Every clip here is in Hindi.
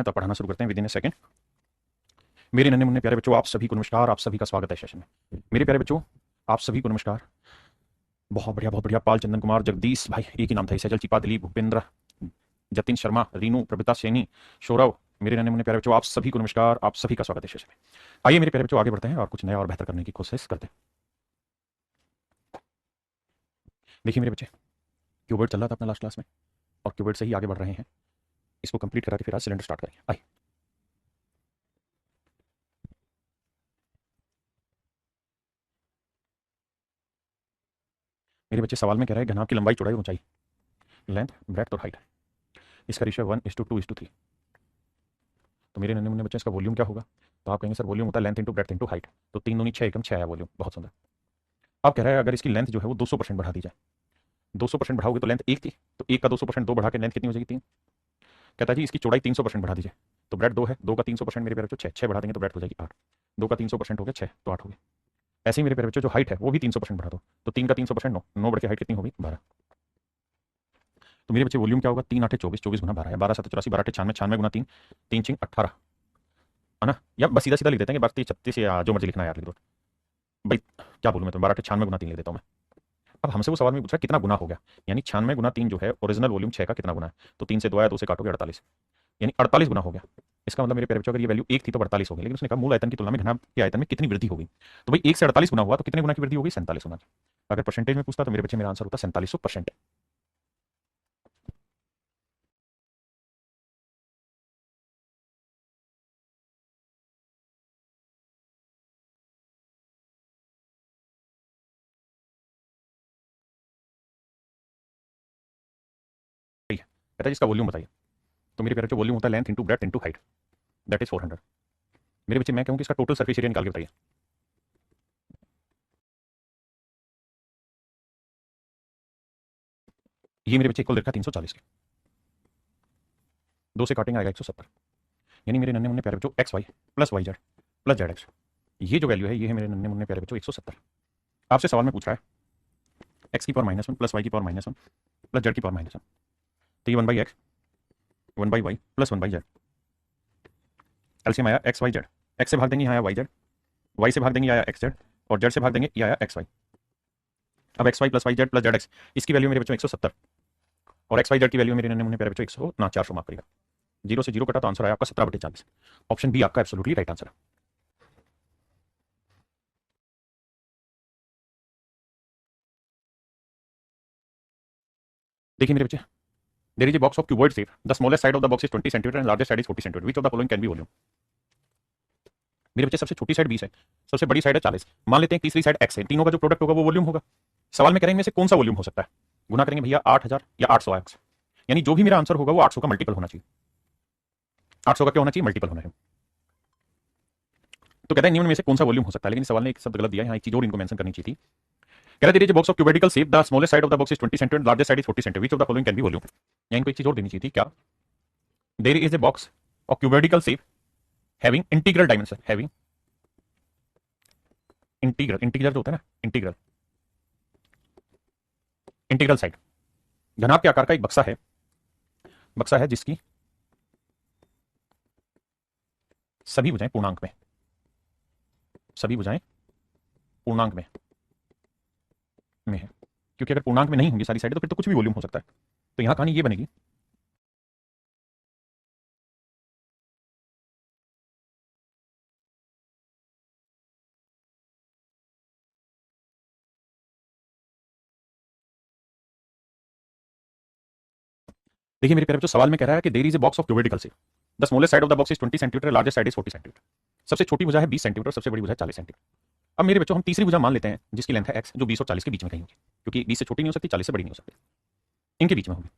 है तो पढ़ाना शुरू करते हैं विद इन ए सेकंड। मेरे नन्हे मुन्ने प्यारे बच्चों, आप सभी को नमस्कार। आप सभी का स्वागत है सेशन में। मेरे प्यारे बच्चों, आप सभी को नमस्कार। बहुत बढ़िया बहुत बढ़िया। पाल, चंदन कुमार, जगदीश भाई, एक ही नाम था, सैजल, चिपा, दिलीप, भूपेंद्र, जतिन शर्मा, रीनू, प्रभिता सैनी, सौरभ। मेरे नन्हे मुन्ने प्यारे बच्चों, आप सभी को नमस्कार। आप सभी का स्वागत है सेशन में। आइए मेरे प्यारे बच्चों, आगे बढ़ते हैं और कुछ नया और बेहतर करने की कोशिश करते हैं। देखिए मेरे बच्चे, क्यूबर्ड चल रहा था अपना लास्ट क्लास में और क्यूबर्ड से ही आगे बढ़ रहे हैं। इसको कंप्लीट करा के फिर आज सिलेंडर स्टार्ट करेंगे। आइए मेरे बच्चे, सवाल में कह रहा है घनाभ की लंबाई, चौड़ाई और ऊंचाई, लेंथ, ब्रेड्थ और हाइट, इसका रेशियो 1:2:3। तो मेरे नन्हे मुन्ने बच्चे, इसका वॉल्यूम क्या होगा? तो आप कहेंगे सर वॉल्यूम होता है length into breadth into height, तो 3 दूनी 6 एकम 6 आया वॉल्यूम। बहुत सुंदर। अब कह रहा है अगर इसकी लेंथ जो है वो 200% बढ़ा दी जाए। 200% बढ़ाओगे तो लेंथ 1 थी, तो 1 का 200% 2 बढ़ा के लेंथ कितनी हो जाएगी? 3। कहता है जी इसकी चौड़ाई 300% बढ़ा दीजिए, तो ब्रेड 2 है, 2 का 300% मेरे प्यारे बच्चों 6, 6 बढ़ा देंगे तो ब्रेड हो जाएगी 8। 2 का 300% हो गया 6, तो 8 हो गया। ऐसे ही मेरे प्यारे बच्चों जो हाइट है वो भी 300% बढ़ा दो, तो 3 का 300% 9, 9 बढ़ के हाइट कितनी होगी? 12। तो मेरे बच्चे वॉल्यूम क्या होगा? 3 8 24, 24 गुना 12 है, 12 7 84, 12 8 96, 96 गुना 3, 3 6 18, है ना? या बस सीधा सीधा लिख देते हैं, 32 36 या जो मर्जी लिखना है यार लिख दो भाई। क्या बोलूँ मैं, तो 12 8 96 गुना 3 लिख देता हूँ मैं। अब हमसे वो सवाल में पूछ रहा है कितना गुना हो गया, यानी 96 गुना 3 जो है ओरिजिनल वॉल्यूम 6 का कितना गुना है? तो 3 से 2 आया, 2 से काटोगे 48, यानी 48 गुना हो गया। इसका मतलब मेरे प्यारे बच्चों अगर ये वैल्यू 1 थी तो 48 हो गई, लेकिन उसने कहा मूल आयतन की तुलना में घनाभ के आयतन में कितनी वृद्धि होगी? तो भाई 1 से 48 गुना हुआ तो कितने गुना की वृद्धि होगी? 47 गुना की। अगर परसेंटेज में पूछता तो मेरे बच्चे मेरा आंसर होता 4700%। कहता है जिसका वॉल्यूम बताइए। तो मेरे प्यारे बच्चों वॉल्यूम होता है length into breadth into height, that is 400। मेरे बच्चे मैं कहूँ कि इसका टोटल सरफेस एरिया निकाल के बताइए। ये मेरे बच्चे इक्वल देखा 340 के, 2 से काटेंगे आएगा 170, यानी मेरे नन्हे मुन्ने प्यारे बच्चों X Y plus Y Z plus Z X, ये जो वैल्यू है ये है मेरे नन्हे मुन्ने प्यारे बच्चों 170। आपसे सवाल में पूछ रहा है एक्स की पावर -1 प्लस वाई की पावर -1 प्लस जेड की पावर -1, तो ये 1/x 1/y plus 1/z। LCM आया एक्स वाई जेड, एक्स से भाग देंगे यहाँ आया वाई जेड, वाई से भाग देंगे आया एक्स जेड, और जेड से भाग देंगे ये आया एक्स वाई। अब X Y plus Y Z plus Z X, इसकी वैल्यू मेरे बच्चों 170, और एक्स वाई जेड की वैल्यू मेरे नन्हे मुन्ने प्यारे बच्चों 100 ना 400 माफ करिएगा, 0 से 0 कटा तो आंसर आया आपका 17/40। ऑप्शन बी आपका एब्सोल्युटली राइट आंसर है। देखिए मेरे बच्चे, there is a box of cuboid shape, the smallest side of the box is 20 centimetre and largest side is 40 centimetre, which of the following can be volume? मेरे बच्चे सबसे छोटी साइड 20 है, सबसे बड़ी साइड है 40, मान लेते हैं तीसरी साइड x है, तीनों का जो प्रोडक्ट होगा वो वॉल्यूम होगा। सवाल में करेंगे इनमें से कौन सा वॉल्यूम हो सकता है? गुना करेंगे भैया 8000 या 800 एक्स, यानी जो भी मेरा आंसर होगा वो 800 का मल्टीपल होना चाहिए। 800 का क्या होना चाहिए? मल्टीपल होना है। तो कहता है निम्न में से कौन सा वॉल्यूम हो सकता है, लेकिन सवाल ने एक शब्द गलत दिया है, यहाँ एक चीज और इनको मेंशन करनी चाहिए थी। कह रहा है box of cubical shape, the smallest side of the box is 20 centimetre, largest side is 40 centimetre, which of the following can be volume? या इनको एक चीज और देनी चाहिए थी क्या? There is a box of cubical shape having integral dimension, having integral, integral जो होता है ना, इंटीग्रल, इंटीग्रल साइड, घनाभ के आकार का एक बक्सा है, बक्सा है जिसकी सभी भुजाएं पूर्णांक में, सभी भुजाएं पूर्णांक में है, क्योंकि अगर पूर्णांक में नहीं होंगी सारी साइडें तो फिर तो कुछ भी वॉल्यूम हो सकता है। तो यहां कहानी ये बनेगी, देखिए मेरे प्यारे बच्चों सवाल में कह रहा है कि there is a box of cubical shape, the smallest side of the box is 20 centimetre, largest side is 40 centimetre, सबसे छोटी भुजा है 20 सेंटीमीटर, सबसे बड़ी भुजा है 40 सेंटीमीटर। अब मेरे बच्चों हम तीसरी भुजा मान लेते हैं जिसकी लेंथ है एक्स, जो 20 और 40 के बीच में कहीं होगी, क्योंकि 20 से छोटी नहीं हो सकती, 40 से बड़ी नहीं हो सकती, इनके बीच में होगी।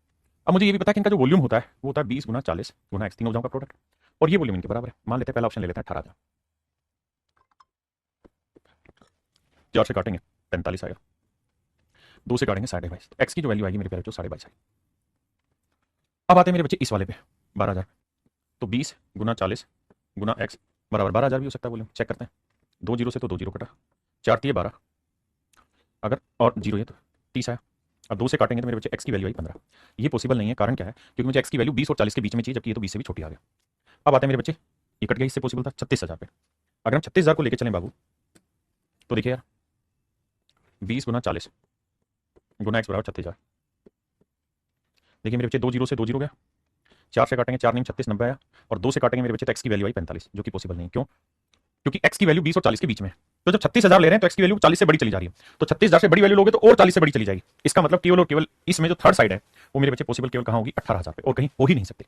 अब मुझे ये भी पता है कि इनका जो वॉल्यूम होता है वो होता है 20 गुना 40 गुना एक्स, तीनों भुजाओं का प्रोडक्ट, और ये वॉल्यूम इनके बराबर है। मान लेते हैं पहला ऑप्शन ले लेते हैं 18,000, 4 से काटेंगे 45 आएगा, 2 से काटेंगे 22.5, तो एक्स की जो वैल्यू आएगी मेरे प्यारे बच्चों 22.5 आएगी। अब आते हैं मेरे बच्चे इस वाले पे 12,000, तो 20 गुना 40 गुना एक्स बराबर 12,000 भी हो सकता है वॉल्यूम, चेक करते हैं। 2 जीरो से तो 2 जीरो कटा, 4 3 12, अगर और जीरो ये तो 30 आया। अब 2 से काटेंगे तो मेरे बच्चे एक्स की वैल्यू आई 15। ये पॉसिबल नहीं है, कारण क्या है? क्योंकि मुझे एक्स की वैल्यू 20 और 40 के बीच में चाहिए, जबकि ये तो 20 से भी छोटी आ गया। अब आते हैं मेरे बच्चे, ये कट गया, इससे पॉसिबल था 36,000 पे। अगर हम 36,000 को लेकर चलें बाबू, तो देखिए यार 20 गुना 40 गुना एक्स बराबर 36,000। देखिए मेरे बच्चे 2 जीरो से 2 जीरो गया, 4 से काटेंगे 4 नहीं 36 90 आया, और 2 से काटेंगे मेरे बच्चे तो एक्स की वैल्यू आई 45, जो कि पॉसिबल नहीं। क्यों? क्योंकि एक्स की वैल्यू 20 और 40 के बीच में है। तो जब 36,000 ले रहे हैं तो एक्स की वैल्यू 40 से बड़ी चली जा रही है, तो 36,000 से बड़ी वैल्यू लोगे तो और 40 से बड़ी चली जाएगी। इसका मतलब केवल और केवल इसमें जो थर्ड साइड है वो मेरे बच्चे पॉसिबल केवल कहां होगी? 18,000 पे, और कहीं हो ही नहीं सकती।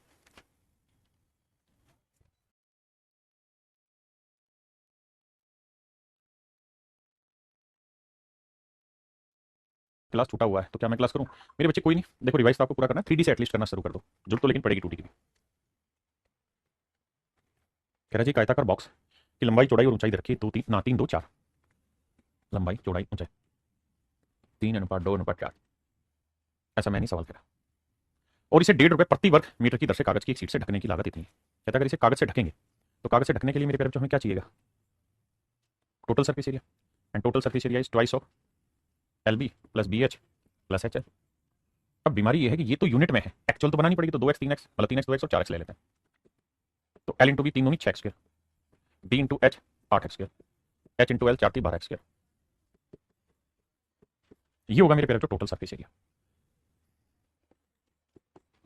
क्लास छूटा हुआ है तो क्या मैं क्लास करूं? मेरे बच्चे कोई नहीं, देखो रिवाइज तो आपको पूरा करना है, 3D से एटलीस्ट करना शुरू कर दो, जरूरत तो लेकिन पड़ेगी 2D की भी। कह रहा जी एक आयताकार बॉक्स की लंबाई चौड़ाई और ऊंचाई दे रखी है 2 3 ना 3 2 4, लंबाई चौड़ाई ऊंचाई 3:2:4, ऐसा मैं नहीं सवाल करा। और इसे ₹1.5 प्रति वर्ग मीटर की दर से कागज की एक सीट से ढकने की लागत इतनी है। कहता अगर इसे कागज से ढकेंगे तो कागज से ढकने के लिए मेरे पेरेंट्स हमें क्या चाहिएगा? Total surface area, and total surface area is twice of LB plus BH plus HL। अब बीमारी ये है कि ये तो यूनिट में है, एक्चुअल तो बनानी पड़ेगी, तो 2x 3x मतलब 3x 2x और 4x ले लेते हैं। तो L इंटू बी 3 दूनी 6x square, D into H 8x square, H into L 4 3 12x square. ये होगा मेरे पेरेंट्स टोटल सरफेस एरिया।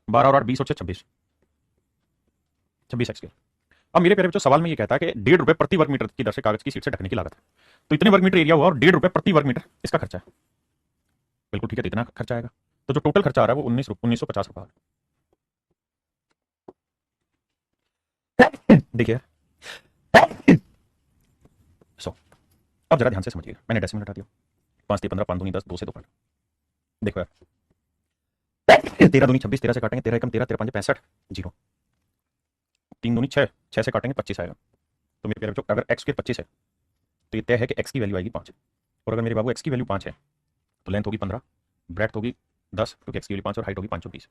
12 और 8 20 और 6 26, 26x स्क्वायर। अब मेरे पेरेंट्स सवाल में ये कहता है कि ₹1.5 प्रति वर्ग मीटर की दर से कागज की सीट से ढकने की लागत है, तो इतने वर्ग मीटर एरिया हुआ और ₹1.5 प्रति वर्ग मीटर इसका खर्चा है। बिल्कुल ठीक है, तो इतना खर्चा आएगा, तो जो टोटल खर्चा आ रहा है वो 1950 रुपये। देखिए सो अब जरा ध्यान से समझिए, मैंने डेसिमल हटा दिया, 5 3 15 5 दूनी 10 2 से 2 काट। देखो यार 13 दूनी 26, 13 से काटेंगे 13 एकम 13 13 5 65 जीरो, 3 दूनी 6 6 से काटेंगे 25 आएगा। तो मेरे प्यारे बच्चों अगर x के 25 है तो ये तय है कि x की वैल्यू आएगी 5, और अगर मेरे बाबू x की वैल्यू 5 है तो लेंथ होगी 15, ब्रेड्थ होगी 10 क्योंकि x की वैल्यू 5 और हाइट होगी 520।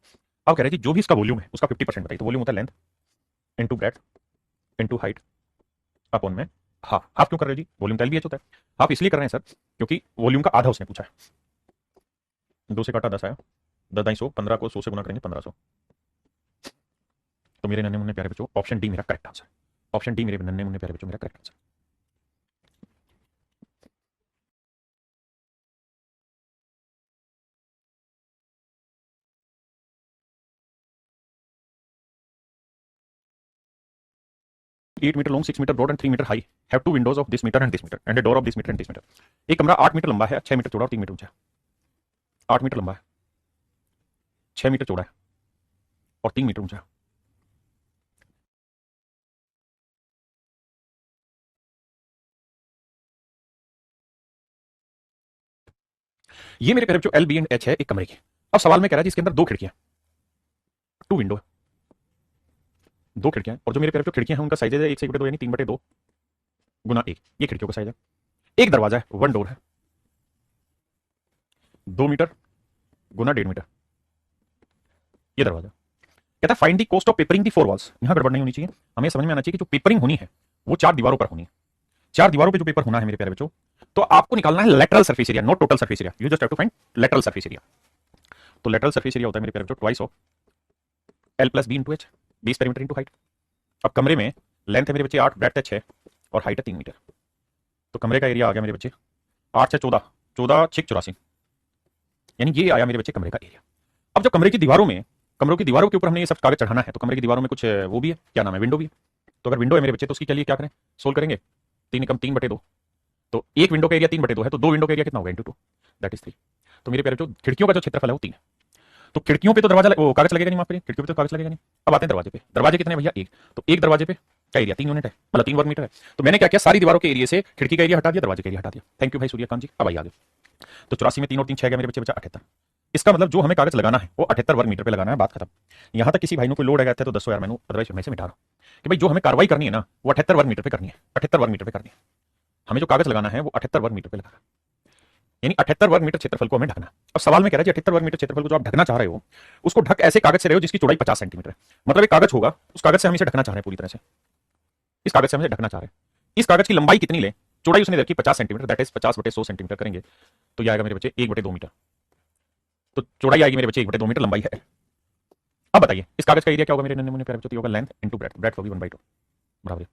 अब कह रहे हैं जो भी इसका वॉल्यूम है उसका 50% बताइए, तो वॉल्यूम होता है length into breadth into height upon में हाफ। हाफ क्यों कर रहे हो जी? वॉल्यूम तो LBH होता है, हाफ इसलिए कर रहे हैं सर क्योंकि वॉल्यूम का आधा उसने पूछा है। 2 से काटा 10 आया, 10 200, 15 को 100 से गुना करेंगे 1500। तो मेरे नन्हे मुन्ने प्यारे बच्चों ऑप्शन डी मेरा करेक्ट आंसर, ऑप्शन डी मेरे नन्हे मुन्ने प्यारे बच्चों मेरा correct answer. Eight metre long 6 metre broad and 3 metre high have two windows of this metre and this metre and door of this metre and this metre. एक कमरा 8 मीटर लंबा है, 6 मीटर चौड़ा और 3 मीटर ऊंचा है। 8 मीटर लंबा है, 6 मीटर चौड़ा है और 3 मीटर ऊंचा है। ये मेरे प्यारे बच्चों L B एंड H है एक कमरे की। अब सवाल में कह रहा है जी इसके अंदर 2 खिड़कियां, 2 विंडो है, 2 खिड़कियां, और जो मेरे प्यारे बच्चों खिड़कियां हैं उनका साइज है 1/2 यानी 3/2 गुना 1, ये खिड़कियों का साइज है। एक दरवाजा है, 1 डोर है, 2 मीटर गुना 1.5 मीटर, ये दरवाजा। कहता है find the cost of papering the 4 walls. यहां गड़बड़ नहीं होनी चाहिए, हमें समझ में आना चाहिए कि जो पेपरिंग होनी है वो 4 दीवारों पर होनी है। 4 दीवारों पे जो पेपर होना है मेरे प्यारे बच्चों, तो आपको निकालना है lateral surface area, not total surface area, you just have to find lateral surface area. तो लेटरल सरफेस एरिया होता है मेरे प्यारे बच्चों twice of L plus B into H, base perimeter into height. अब कमरे में लेंथ है मेरे बच्चे 8, ब्रेड्थ है 6 और हाइट है 3 मीटर, तो कमरे का एरिया आ गया मेरे बच्चे 8 से 14, 14 6 84, यानी ये आया मेरे बच्चे कमरे का एरिया। अब जो कमरे की दीवारों में, कमरों की दीवारों के ऊपर हमने ये सब कागज चढ़ाना है, तो कमरे की दीवारों में कुछ वो भी है, क्या नाम है, विंडो भी है। तो अगर विंडो है मेरे बच्चे तो उसकी चलिए क्या करें, सोल्व करेंगे, 3 एकम 3/2, तो एक विंडो का एरिया 3/2 है, तो 2 विंडो का एरिया कितना होगा, इंटू 2 दैट इज 3। तो मेरे प्यारे जो खिड़कियों का जो क्षेत्रफल है वो 3 है, तो खिड़कियों पे तो दरवाजा वो कागज लगेगा नहीं, माफ करिए खिड़कियों पे तो कागज लगेगा नहीं। अब आते हैं दरवाजे पे, दरवाजे कितने भैया, एक, तो एक दरवाजे पे का एरिया 3 यूनिट है, मतलब 3 वर्ग मीटर है। तो मैंने क्या किया, सारी दीवारों के एरिया से खिड़की का एरिया हटा दिया, दरवाजे का एरिया हटा दिया। थैंक यू भाई सूर्यकांत जी। अब आइए आगे, तो 84 में 3 और 3 6 गया मेरे बच्चे, बचा 78। इसका मतलब जो हमें कागज लगाना है वो 78 वर्ग मीटर पे लगाना है, बात खत्म। यहां तक किसी भाई ने कोई लोड है तो 10 यार मैंने अदरवाइज मैं से मिटा रहा हूं कि भाई जो हमें कार्रवाई करनी है ना वो 78 वर्ग मीटर पे करनी है, 78 वर्ग मीटर पे करनी है। हमें जो कागज लगाना है वो 78 वर्ग मीटर पे लगाना, यानी 78 वर्ग मीटर क्षेत्रफल को हमें ढकना। अब सवाल में कह रहा है 78 वर्ग मीटर क्षेत्रफल को जो आप ढकना चाह रहे हो उसको ढक ऐसे कागज से रहे हो जिसकी चौड़ाई 50 सेंटीमीटर है, मतलब एक कागज होगा उस कागज से हम इसे ढकना चाह रहे हैं पूरी तरह से, इस कागज से हम इसे ढकना चाह रहे हैं। इस कागज की लंबाई कितनी ले, चौड़ाई उसने रखी 50 सेंटीमीटर, दैट इज 50/100 सेंटीमीटर करेंगे तो यह आएगा मेरे बच्चे 1/2 मीटर, तो चौड़ाई आएगी मेरे बच्चे 1/2 मीटर, लंबाई है। अब बताइए इस कागज का एरिया क्या होगा मेरे नन्हे मुन्ने प्यारे बच्चों? तो ये होगा लेंथ इंटू ब्रेथ, ब्रेथ होगी 1/2 बराबर है।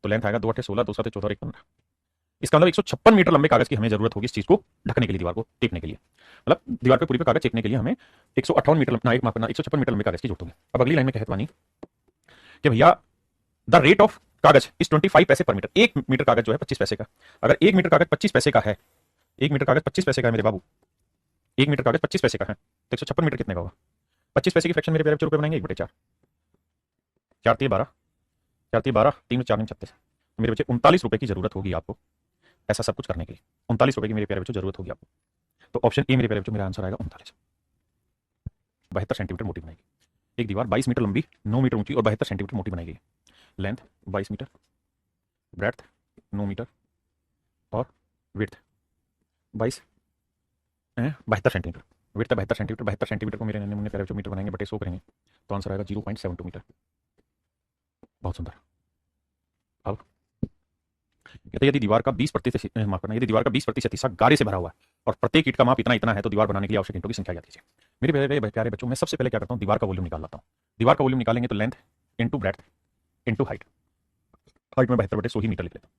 तो लेंथ आएगा 2 8 16, 2 7 14 1 15। इसका मतलब 156 मीटर लंबे कागज की हमें जरूरत होगी इस चीज को ढकने के लिए, दीवार को टेकने के लिए, मतलब दीवार पे पूरी पे कागज चेपने के लिए हमें 158 मीटर ना एक माफ करना 156 मीटर लंबे कागज की जरूरत होगी। अब अगली लाइन में कहते वानी कि भैया द रेट ऑफ कागज इज 25 पैसे पर मीटर। 1 मीटर कागज जो है 25 पैसे का। अगर 1 मीटर कागज 25 पैसे का है, 1 मीटर कागज 25 पैसे का है मेरे बाबू, 1 मीटर कागज 25 पैसे का है तो 156 मीटर कितने का होगा? 25 पैसे की फ्रैक्शन मेरे प्यारे बच्चों रुपए बनाएंगे 1/4, 4 3 12, 4 3 12, 3 4 36। तो मेरे बच्चे 39 रुपए की जरूरत होगी आपको ऐसा सब कुछ करने के लिए। 39 रुपए की मेरे प्यारे बच्चों जरूरत होगी आपको। तो ऑप्शन ए मेरे प्यारे बच्चों मेरा आंसर आएगा 39। 72 सेंटीमीटर मोटी बनाएगी एक दीवार, 22 मीटर लंबी, 9 मीटर ऊंची और 72 सेंटीमीटर मोटी बनाई गई। लेंथ 22 मीटर, ब्रेड्थ 9 मीटर और width 72 centimetre. Width 72 centimetre, 72 centimetre को मेरे नन्हे मुन्ने प्यारे बच्चों मीटर बनाएंगे बटे 100 करेंगे तो आंसर आएगा 0.72 मीटर। बहुत सुंदर। अब कहते यदि दीवार का 20% माफ करना, यदि दीवार का 20% हिस्सा गारे से भरा हुआ है और प्रत्येक ईंट का माप इतना इतना है तो दीवार बनाने के लिए आवश्यक ईंटों की संख्या ज्ञात कीजिए। मेरे प्यारे प्यारे बच्चों मैं सबसे पहले क्या करता हूँ, दीवार का वॉल्यूम निकाल लाता हूँ। दीवार का वॉल्यूम निकालेंगे तो length into breadth into height, height में 72/100 ही मीटर लिख लेता हूँ।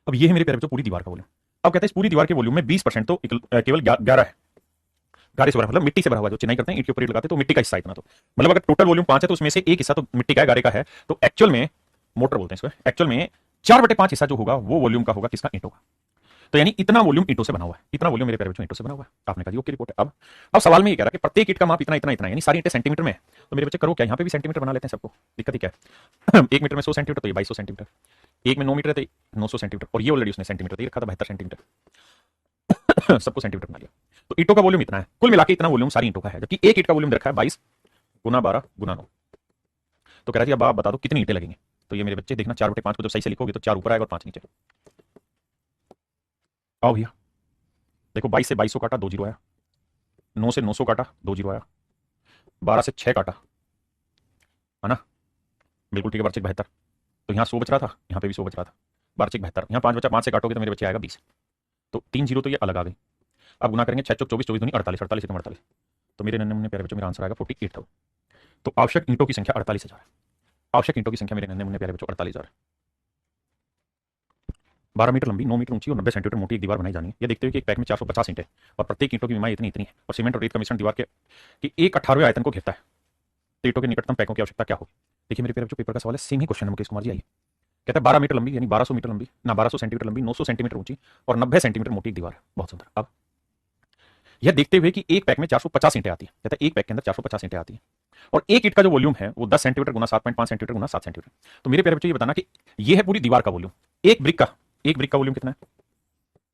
अब ये है मेरे प्यारे बच्चों पूरी दीवार का वॉल्यूम। अब कहते हैं इस पूरी दीवार के वॉल्यूम में 20% तो केवल 11 है, गारे से भरा मतलब मिट्टी से भरा हुआ, जो चिनाई करते हैं ईंट के ऊपर ईंट लगाते हैं तो मिट्टी का हिस्सा इतना, तो मतलब अगर टोटल वॉल्यूम 5 है तो उसमें से एक हिस्सा तो मिट्टी का है, गारे का है, तो एक्चुअल में मोटर बोलते हैं इसको, एक्चुअल में 4/5 हिस्सा जो होगा वो वॉल्यूम का होगा किसका? ईंटों का। तो यानी इतना वॉल्यूम ईंटों से बना हुआ है, इतना वॉल्यूम मेरे प्यारे बच्चों ईंटों से बना हुआ है। आपने कहा जी ओके रिपोर्ट है। अब सवाल में ये कह रहा है कि प्रत्येक ईंट का माप इतना इतना इतना, यानी सारी ईंटें सेंटीमीटर में है। तो मेरे बच्चे करो क्या, यहाँ पे भी सेंटीमीटर बना लेते हैं सबको, दिक्कत ही क्या है। 1 मीटर में 100 सेंटीमीटर तो ये 2200 सेंटीमीटर, एक में 9 मीटर है तो 900 सेंटीमीटर, और ये ऑलरेडी उसने सेंटीमीटर तो ये रखा था 72 सेंटीमीटर। सबको सेंटीमीटर बना लिया। तो ईंटों का वॉल्यूम इतना है, कुल मिलाकर इतना वॉल्यूम सारी ईंटों का है, जबकि एक ईंट का वॉल्यूम रखा है 22 गुना 12 गुना 9। तो कह रहा है अब आप बता दो कितनी ईंटें लगेंगी। तो ये मेरे बच्चे देखना 4/5 को जब सही से लिखोगे तो 4 ऊपर आएगा और 5 नीचे। आओ भैया देखो, 22 से 2200 काटा 2 जीरो आया, 9 से 900 काटा 2 जीरो आया, 12 से 6 काटा है ना, बिल्कुल ठीक है, 72। तो यहाँ 100 बच रहा था, यहाँ पे भी 100 बच रहा था, 72। यहाँ 5 बचा, 5 से काटोगे तो मेरे बच्चे आएगा 20। तो 3 जीरो तो ये अलग आ गई। अब गुना करेंगे 6 चौक 24, 24 दूनी 48, 48 से 48। तो मेरे नन्हे मुन्ने प्यारे बच्चों मेरा आंसर आएगा 48,000। तो आवश्यक ईंटों की संख्या 48,000 है। आवश्यक ईंटों की संख्या मेरे नन्हे मुन्ने प्यारे बच्चों 48,000 है। 12 मीटर लंबी, 9 मीटर ऊंची और 90 सेंटीमीटर मोटी एक दीवार बनाई जानी है। ये देखते हुए कि एक पैक में 450 ईंटें और प्रत्येक ईंटों की लंबाई इतनी इतनी है और सीमेंट और रेत का मिश्रण दीवार के कि 1/18वें आयतन को घेरता है, तो ईंटों के निकटतम पैकों की आवश्यकता क्या होगी। देखिए मेरे प्यारे बच्चों पेपर का सवाल है, सेम ही क्वेश्चन है मुकेश कुमार जी। आइए कहता है 12 मीटर लंबी यानी 1200 मीटर लंबी ना 1200 सेंटीमीटर लंबी, 900 सेंटीमीटर ऊंची और 90 सेंटीमीटर मोटी एक दीवार है। बहुत सुंदर। अब यह देखते हुए कि एक पैक में 450 ईंटें आती है, कहता है एक पैक के अंदर 450 ईंटें आती है और एक ईंट का जो वॉल्यूम है वो 10 सेंटीमीटर गुना 7.5 सेंटीमीटर गुना 7 सेंटीमीटर। तो मेरे प्यारे बच्चों ये बताना कि ये है पूरी दीवार का वॉल्यूम। एक ब्रिक का वॉल्यूम कितना है?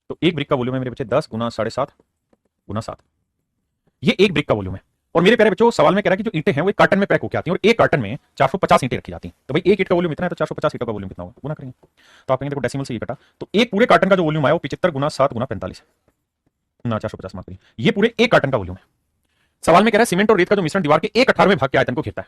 तो एक ब्रिक का वॉल्यूम है मेरे बच्चे 10 गुना 7.5 गुना 7। ये एक ब्रिक का वॉल्यूम है। और मेरे प्यारे बच्चों सवाल में कह रहा है कि जो ईंटें हैं वो एक कार्टन में पैक होकर आती हैं और एक कार्टन में 450 ईंटें रखी जाती हैं। तो भाई एक ईंट का वॉल्यूम इतना है तो 450 ईंटों का वॉल्यूम कितना होगा, गुना करेंगे तो आप कहेंगे देखो डेसिमल से ये कटा, तो एक पूरे कार्टन का जो वॉल्यूम आया वो 75 गुना 7 गुना 45 ना 450 माफ करिए, ये पूरे एक कार्टन का वॉल्यूम है। सवाल में कह रहा है सीमेंट और रेत का जो मिश्रण दीवार के 1/18वें भाग के आयतन को घेरता है,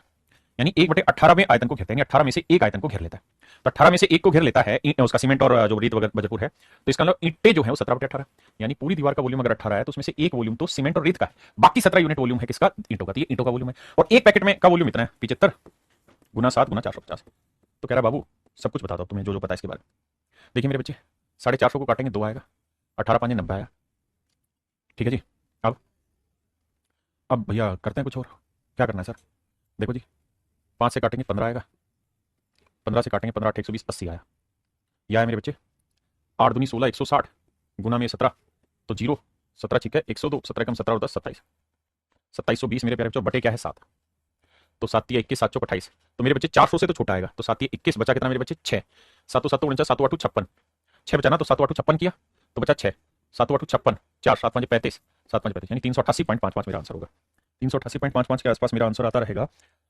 यानी 1/18वें आयतन को घेरता है, यानी 18 में से एक आयतन को घेर लेता है। तो 18 में से एक को घेर लेता है उसका सीमेंट और जो रेत वजरपुर है, तो इसका मतलब ईंटें जो है वो 17/18, यानी पूरी दीवार का वॉल्यूम अगर 18 है तो उसमें से एक वॉल्यूम तो सीमेंट और रेत का है, बाकी 17 यूनिट वॉल्यूम है किसका? ईंटों का। तो ये ईंटों का वॉल्यूम है और एक पैकेट में का वॉल्यूम इतना है 75 गुना 7 गुना 450। तो कह रहा बाबू सब कुछ बता दो तुम्हें जो जो पता है इसके बारे में। देखिए मेरे बच्चे 450 को काटेंगे 2 आएगा, 18 5 90 आया, ठीक है जी। अब भैया करते हैं कुछ और, क्या करना है सर? देखो जी 5 से काटेंगे 15 आएगा, 15 से काटेंगे 15 8 120 80 आया। यह है मेरे बच्चे 8 दूनी 16 160 गुना में 17 तो 0 17 ठीक है 102 17 कम 17 और 10 27 2720 मेरे प्यारे बच्चों बटे क्या है 7, तो 7 या 21 7 चौक 28। तो मेरे बच्चे 400 से तो छोटा आएगा, तो 7 या 21 बचा कितना मेरे बच्चे 6, 7 7 49 7 8 56, 6 बचा ना, तो 7 8 56 किया तो बचा 6, 7 8 56 4 7 5 35 7 5 35 यानी 388.55 मेरा आंसर होगा। 388.55 के आसपास मेरा आंसर आता रहेगा।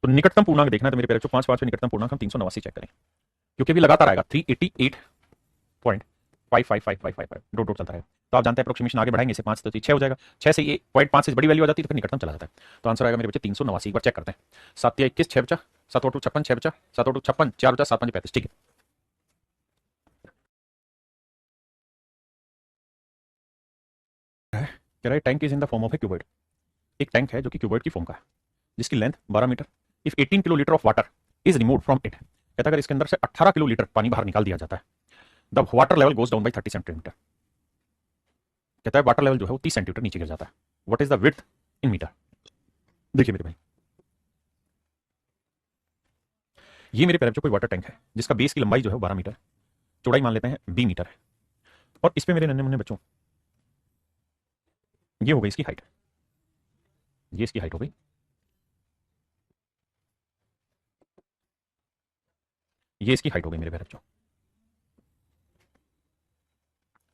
तो निकटतम पूर्णांक देखना है तो मेरे प्यारे बच्चों 5 5 में निकटतम पूर्णांक हम 389 चेक करें, क्योंकि अभी लगातार आएगा 388.55555 डॉट डॉट चलता है। तो आप जानते हैं अप्रोक्सीमेशन आगे बढ़ाएंगे इसे 5 तो 6 हो जाएगा, 6 से ये 0.5 से बड़ी वैल्यू आ जाती है तो फिर निकटतम चला जाता है। तो आंसर आएगा मेरे बच्चे 389। एक बार चेक करते हैं, 7 या 21 6 बचा, 7 8 56 6 बचा, 7 8 56 4 बचा, 7 5 35 ठीक है। कह रहा है tank is in the form of a cuboid. एक टैंक है जो कि क्यूबॉइड की फॉर्म का है जिसकी length 12 metre. If 18 kilo litre of water is remove from it, कहता अगर इसके अंदर से 18 किलो लीटर पानी बाहर निकाल दिया जाता है, the water level goes down by 30 centimetre. कहता है वाटर लेवल जो है वो 30 सेंटीमीटर नीचे गिर जाता है। What is the width in metre? देखिए मेरे भाई, ये मेरे पैर कोई वाटर टैंक है जिसका बेस की लंबाई जो है वो 12 मीटर, चौड़ाई मान लेते हैं 20 मीटर है, और इस पे मेरे नन्हे मुन्ने बच्चों ये हो गई इसकी हाइट, ये इसकी हाइट हो गई, ये इसकी हाइट हो गई मेरे पैर बच्चों,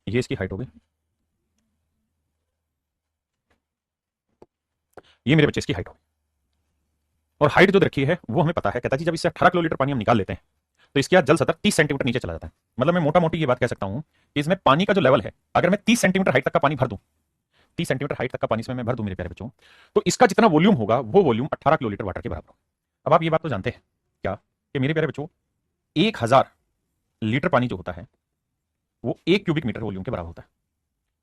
ये इसकी हाइट हो गई, ये मेरे बच्चे इसकी हाइट हो गई। और हाइट जो रखी है वो हमें पता है, कहता है जी जब इससे 18 किलो लीटर पानी हम निकाल लेते हैं तो इसके जल सतह 30 सेंटीमीटर नीचे चला जाता है। मतलब मैं मोटा मोटी ये बात कह सकता हूं कि इसमें पानी का जो लेवल है, अगर मैं 30 सेंटीमीटर हाइट तक का पानी भर दूं, 30 सेंटीमीटर हाइट तक का पानी इसमें मैं भर दूं मेरे प्यारे बच्चों, तो इसका जितना वॉल्यूम होगा वो वॉल्यूम 18 किलो लीटर वाटर के बराबर होगा। अब आप ये बात तो जानते हैं क्या कि मेरे प्यारे बच्चों 1000 लीटर पानी जो होता है वो 1 क्यूबिक मीटर वॉल्यूम के बराबर होता है,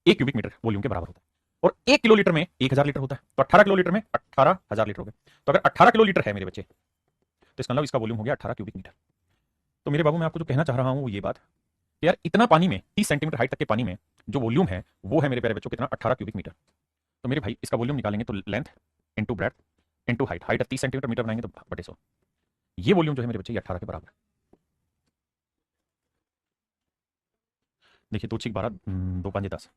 1 क्यूबिक मीटर वॉल्यूम के बराबर होता है। और 1 किलो लीटर में 1000 लीटर होता है, तो 18 किलो लीटर में 18,000 लीटर हो गए। तो अगर 18 किलो लीटर है मेरे बच्चे, तो इसका मतलब इसका वॉल्यूम हो गया 18 क्यूबिक मीटर। तो मेरे बाबू मैं आपको जो कहना चाह रहा हूं वो ये बात कि यार इतना पानी में 30 सेंटीमीटर हाइट तक के पानी में जो वॉल्यूम है वो है मेरे प्यारे बच्चों कितना, 18 क्यूबिक मीटर। तो मेरे भाई इसका वॉल्यूम निकालेंगे तो length into breadth into height, height 30 centimetre metre बनाएंगे तो बटे 100, ये वॉल्यूम जो है मेरे बच्चे ये 18 के बराबर है। देखिए 2 6 12 2 5 10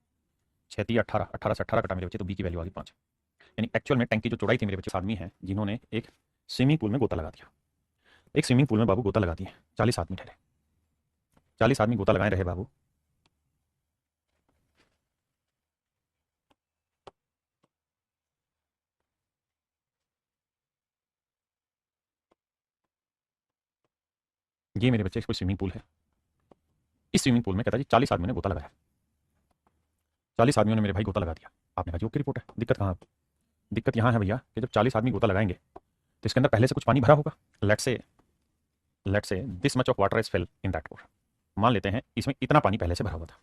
6 3 18, 18 से 18 कटा मेरे बच्चे तो बी की वैल्यू आ गई 5। यानी एक्चुअल में टैंक की जो चौड़ाई थी मेरे बच्चे, आदमी हैं जिन्होंने एक स्विमिंग पूल में गोता लगा दिया, एक स्विमिंग पूल में बाबू गोता लगा दिए, 40 आदमी ठहरे, 40 आदमी गोता लगाए रहे बाबू। ये मेरे बच्चे कोई स्विमिंग पूल है, इस स्विमिंग पूल में कहता जी 40 आदमियों ने गोता लगाया, 40 आदमियों ने मेरे भाई गोता लगा दिया। आपने कहा जी ओके रिपोर्ट है, दिक्कत कहाँ? दिक्कत यहाँ है भैया कि जब 40 आदमी गोता लगाएंगे तो इसके अंदर पहले से कुछ पानी भरा होगा। Let's say this much of water is fill in that pore. मान लेते हैं इसमें इतना पानी पहले से भरा हुआ था,